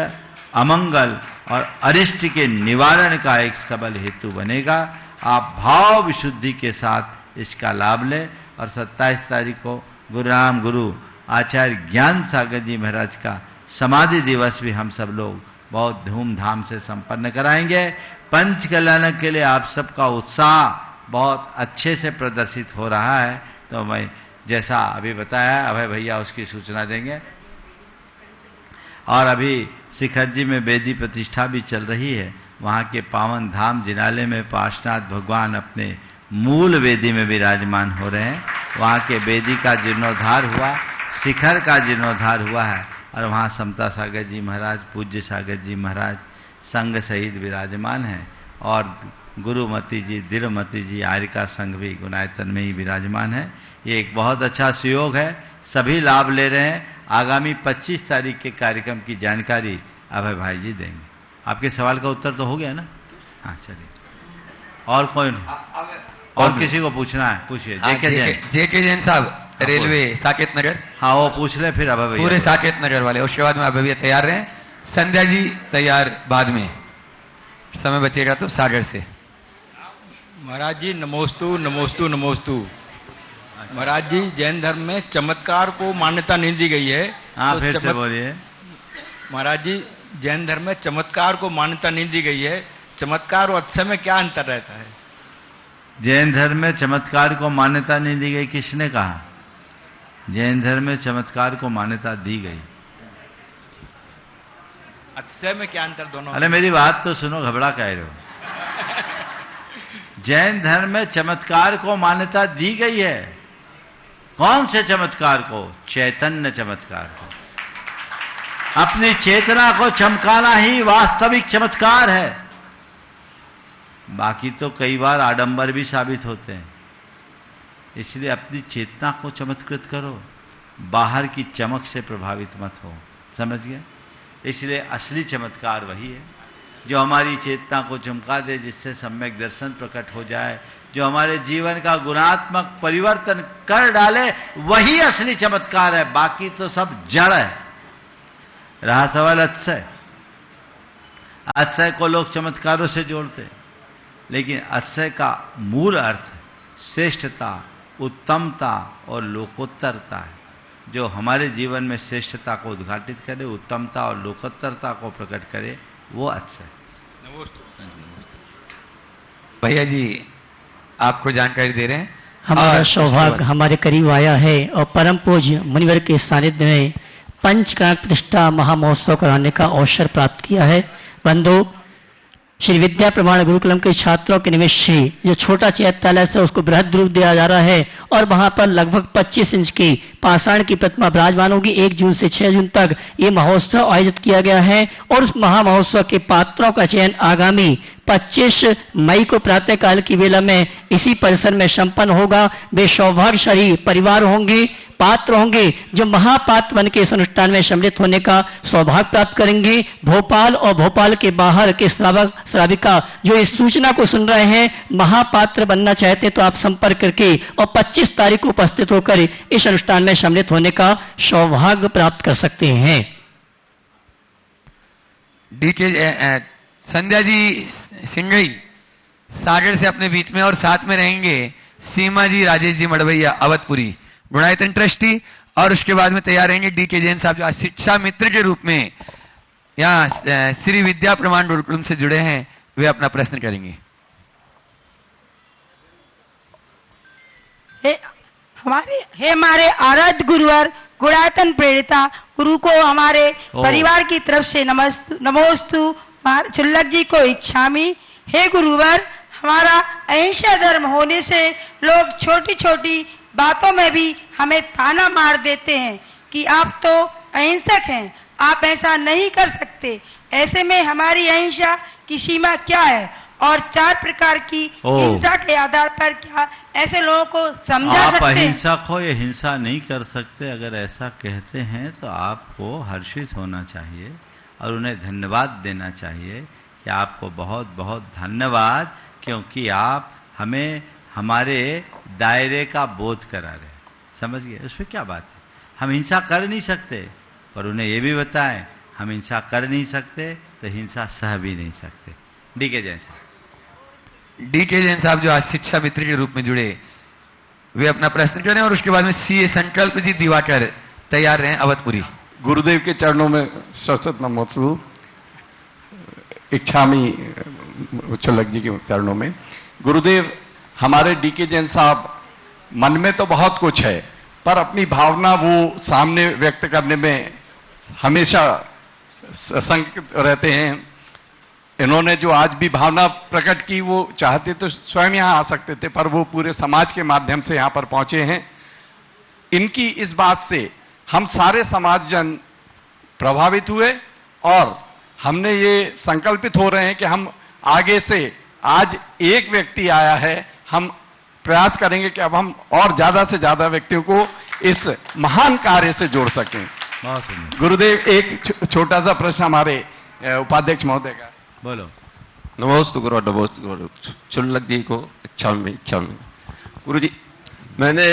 अमंगल और अरिष्ट के निवारण का एक सबल हेतु बनेगा। आप भाव विशुद्धि के साथ इसका लाभ लें। और 27 तारीख को गुरुराम गुरु आचार्य ज्ञान सागर जी महाराज का समाधि दिवस भी हम सब लोग बहुत धूमधाम से संपन्न कराएंगे। पंच कल्याण के लिए आप सबका उत्साह बहुत अच्छे से प्रदर्शित हो रहा है। तो मैं जैसा अभी बताया, अभय भैया उसकी सूचना देंगे। और अभी शिखर जी में वेदी प्रतिष्ठा भी चल रही है। वहाँ के पावन धाम जिनाले में पार्श्वनाथ भगवान अपने मूल वेदी में विराजमान हो रहे हैं। वहाँ के वेदी का जीर्णोद्धार हुआ, शिखर का जीर्णोद्धार हुआ है और वहाँ समता सागर जी महाराज, पूज्य सागर जी महाराज संघ सहित विराजमान हैं और गुरुमती जी, दिलमती जी, आर्यका संघ भी गुणायतन में ही विराजमान है। ये एक बहुत अच्छा सुयोग है, सभी लाभ ले रहे हैं। आगामी 25 तारीख के कार्यक्रम की जानकारी अभय भाई जी देंगे। आपके सवाल का उत्तर तो हो गया ना? हाँ चलिए। और कोई और किसी को पूछना है? पूछिए। जेके जैन साहब, रेलवे साकेत नगर। हाँ वो पूछ ले, फिर अभय भैया। पूरे साकेत नगर वाले, उसके बाद में अभय भैया तैयार रहे। संध्या जी तैयार बाद में, समय बचेगा तो सागर से। महाराज जी नमोस्तु नमोस्तु नमोस्तु। महाराज जी जैन धर्म में चमत्कार को मान्यता नहीं दी गई है। हाँ तो फिर से बोलिए। महाराज जी जैन धर्म में चमत्कार को मान्यता नहीं दी गई है। चमत्कार और अतिशय में क्या अंतर रहता है? जैन धर्म में चमत्कार को मान्यता नहीं दी गई, किसने कहा? जैन धर्म में चमत्कार को मान्यता दी गई। अतिशय में क्या अंतर दोनों? अरे मेरी बात तो सुनो, घबरा कह रहे हो। जैन धर्म में चमत्कार को मान्यता दी गई है। कौन से चमत्कार को? चैतन्य चमत्कार को। अपनी चेतना को चमकाना ही वास्तविक चमत्कार है। बाकी तो कई बार आडंबर भी साबित होते हैं। इसलिए अपनी चेतना को चमत्कृत करो, बाहर की चमक से प्रभावित मत हो। समझ गए? इसलिए असली चमत्कार वही है जो हमारी चेतना को चमका दे, जिससे सम्यक दर्शन प्रकट हो जाए, जो हमारे जीवन का गुणात्मक परिवर्तन कर डाले, वही असली चमत्कार है। बाकी तो सब जड़ है। रहा सवाल अतिशय। अतिशय को लोग चमत्कारों से जोड़ते, लेकिन अतिशय का मूल अर्थ श्रेष्ठता, उत्तमता और लोकोत्तरता है। जो हमारे जीवन में श्रेष्ठता को उद्घाटित करे, उत्तमता और लोकोत्तरता को प्रकट करे, वो अतिशय। भैया जी आपको जानकारी दे रहे हैं। हमारा सौभाग्य हमारे करीब आया है और परम पूज्य मुनिवर के सानिध्य में पंचकर्ण प्रतिष्ठा महामहोत्सव कराने का अवसर प्राप्त किया है। बंधु, श्री विद्या प्रमाण गुरुकुलम के छात्रों के निमित्त से जो छोटा चैत्यालय से उसको बृहद रूप दिया जा रहा है और वहां पर लगभग 25 इंच की पाषाण की प्रतिमा विराजमान होगी। 1 जून से 6 जून तक ये महोत्सव आयोजित किया गया है और उस महामहोत्सव के पात्रों का चयन आगामी 25 मई को प्रातःकाल की वेला में इसी परिसर में संपन्न होगा। वे सौभाग्यशाली परिवार होंगे, पात्र होंगे जो महापात्र बन के इस अनुष्ठान में सम्मिलित होने का सौभाग्य प्राप्त करेंगे। भोपाल और भोपाल के बाहर के श्रावक श्राविका जो इस सूचना को सुन रहे हैं, महापात्र बनना चाहते हैं तो आप संपर्क करके और 25 तारीख को उपस्थित होकर इस अनुष्ठान में सम्मिलित होने का सौभाग्य प्राप्त कर सकते हैं। डीके संध्या जी सिंगई सागर से अपने बीच में और साथ में रहेंगे सीमा जी राजेश जी मड़वैया अवधपुरी गुणायतन ट्रस्टी, और उसके बाद में तैयार रहेंगे डीके जैन साहब जो आज शिक्षा मित्र के रूप में यहाँ श्री विद्या प्रमाण गुरुकुलम से जुड़े हैं। वे अपना प्रश्न करेंगे। हमारे आराध्य गुरुवर गुणायतन प्रेरिता गुरु को हमारे परिवार की तरफ से नमोस्तु चुल्लक जी को इच्छामी। हे गुरुवर, हमारा अहिंसा धर्म होने से लोग छोटी छोटी बातों में भी हमें ताना मार देते हैं कि आप तो अहिंसक हैं, आप ऐसा नहीं कर सकते। ऐसे में हमारी अहिंसा की सीमा क्या है और 4 प्रकार की हिंसा के आधार पर क्या ऐसे लोगों को समझा सकते हैं? आप अहिंसक हो या हिंसा नहीं कर सकते, अगर ऐसा कहते हैं तो आपको हर्षित होना चाहिए और उन्हें धन्यवाद देना चाहिए कि आपको बहुत बहुत धन्यवाद, क्योंकि आप हमें हमारे दायरे का बोध करा रहे। समझ गए? उसमें क्या बात है? हम हिंसा कर नहीं सकते, पर उन्हें ये भी बताएं हम हिंसा कर नहीं सकते तो हिंसा सह भी नहीं सकते। डीके जैन साहब। डीके जैन साहब जो आज शिक्षा मित्र के रूप में जुड़े, वे अपना प्रश्न करें और उसके बाद में सीए संकल्प जी दिवाकर तैयार रहे अवधपुरी। गुरुदेव के चरणों में सशत नमोस्तु। इच्छामी चुल्लक जी के चरणों में। गुरुदेव, हमारे डीके जैन साहब मन में तो बहुत कुछ है, पर अपनी भावना वो सामने व्यक्त करने में हमेशा संकित रहते हैं। इन्होंने जो आज भी भावना प्रकट की, वो चाहते तो स्वयं यहाँ आ सकते थे, पर वो पूरे समाज के माध्यम से यहाँ पर पहुंचे हैं। इनकी इस बात से हम सारे समाजजन प्रभावित हुए और हमने ये संकल्पित हो रहे हैं कि हम आगे से, आज एक व्यक्ति आया है, हम प्रयास करेंगे कि अब हम और ज्यादा से ज्यादा व्यक्तियों को इस महान कार्य से जोड़ सकें। गुरुदेव, एक छोटा सा प्रश्न हमारे उपाध्यक्ष महोदय का। बोलो। नमोस्तु गुरु, नमोस्तु गुरु। चुल्लक जी को इच्छा में गुरु जी, मैंने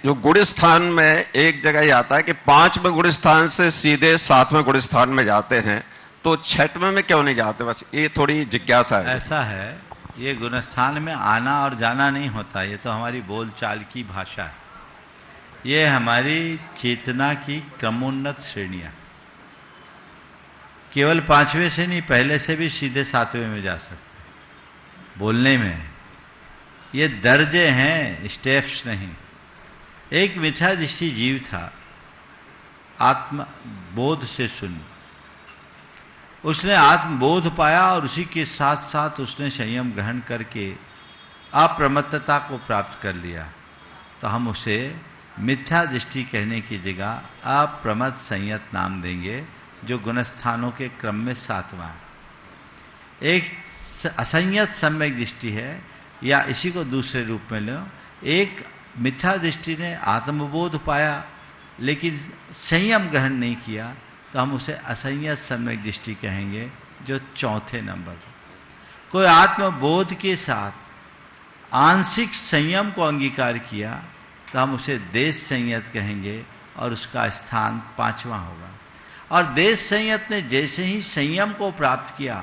जो गुड़स्थान में एक जगह ही आता है कि 5वें गुड़स्थान से सीधे 7वें गुड़स्थान में जाते हैं, तो 6वें में क्यों नहीं जाते? बस ये थोड़ी जिज्ञासा है। ऐसा है, ये गुणस्थान में आना और जाना नहीं होता, ये तो हमारी बोलचाल की भाषा है। ये हमारी चेतना की क्रमोन्नत श्रेणियां, केवल 5वें से नहीं, पहले से भी सीधे 7वें में जा सकते। बोलने में ये दर्जे हैं, स्टेप्स नहीं। एक मिथ्या दृष्टि जीव था, आत्मबोध से सुन, उसने आत्मबोध पाया और उसी के साथ साथ उसने संयम ग्रहण करके अप्रमत्तता को प्राप्त कर लिया। तो हम उसे मिथ्या दृष्टि कहने की जगह अप्रमत्त संयत नाम देंगे, जो गुणस्थानों के क्रम में 7वां है। एक असंयत सम्यक दृष्टि है, या इसी को दूसरे रूप में लो, एक मिथ्या दृष्टि ने आत्मबोध पाया लेकिन संयम ग्रहण नहीं किया, तो हम उसे असंयत सम्यक दृष्टि कहेंगे, जो चौथे नंबर। कोई आत्मबोध के साथ आंशिक संयम को अंगीकार किया तो हम उसे देश संयत कहेंगे, और उसका स्थान 5वां होगा। और देश संयत ने जैसे ही संयम को प्राप्त किया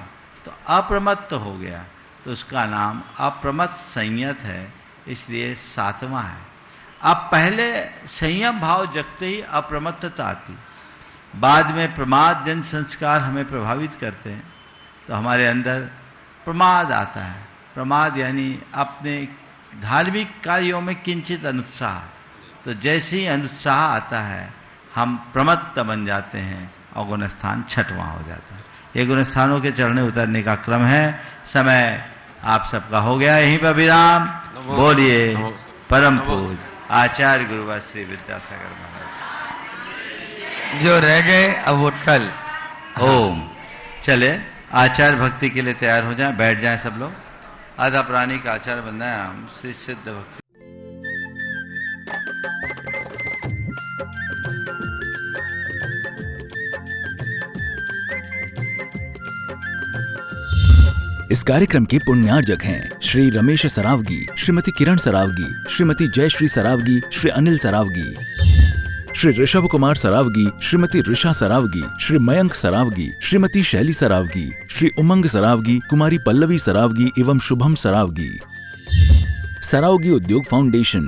तो अप्रमत्त हो गया, तो उसका नाम अप्रमत्त संयत है, इसलिए 7वां है। अब पहले संयम भाव जगते ही अप्रमत्तता आती, बाद में प्रमाद जन संस्कार हमें प्रभावित करते हैं, तो हमारे अंदर प्रमाद आता है। प्रमाद यानी अपने धार्मिक कार्यों में किंचित अनुत्साह, तो जैसे ही अनुत्साह आता है हम प्रमत्त बन जाते हैं और गुणस्थान 6वां हो जाता है। ये गुणस्थानों के चढ़ने उतरने का क्रम है। समय आप सबका हो गया, यहीं पर विराम। बोलिए परम पूज आचार्य गुरुवर श्री विद्यासागर महाराज। जो रह गए अब वो कल। ओम। चले आचार्य भक्ति के लिए तैयार हो जाएं, बैठ जाएं सब लोग। आधा प्राणी का आचार्य बनना है हम श्री सिद्ध भक्ति। इस कार्यक्रम के पुण्यार्जक हैं श्री रमेश सरावगी, श्रीमती किरण सरावगी, श्रीमती जयश्री सरावगी, श्री अनिल सरावगी, श्री ऋषभ कुमार सरावगी, श्रीमती ऋषा सरावगी, श्री मयंक सरावगी, श्रीमती शैली सरावगी, श्री उमंग सरावगी, कुमारी पल्लवी सरावगी एवं शुभम सरावगी। सरावगी उद्योग फाउंडेशन।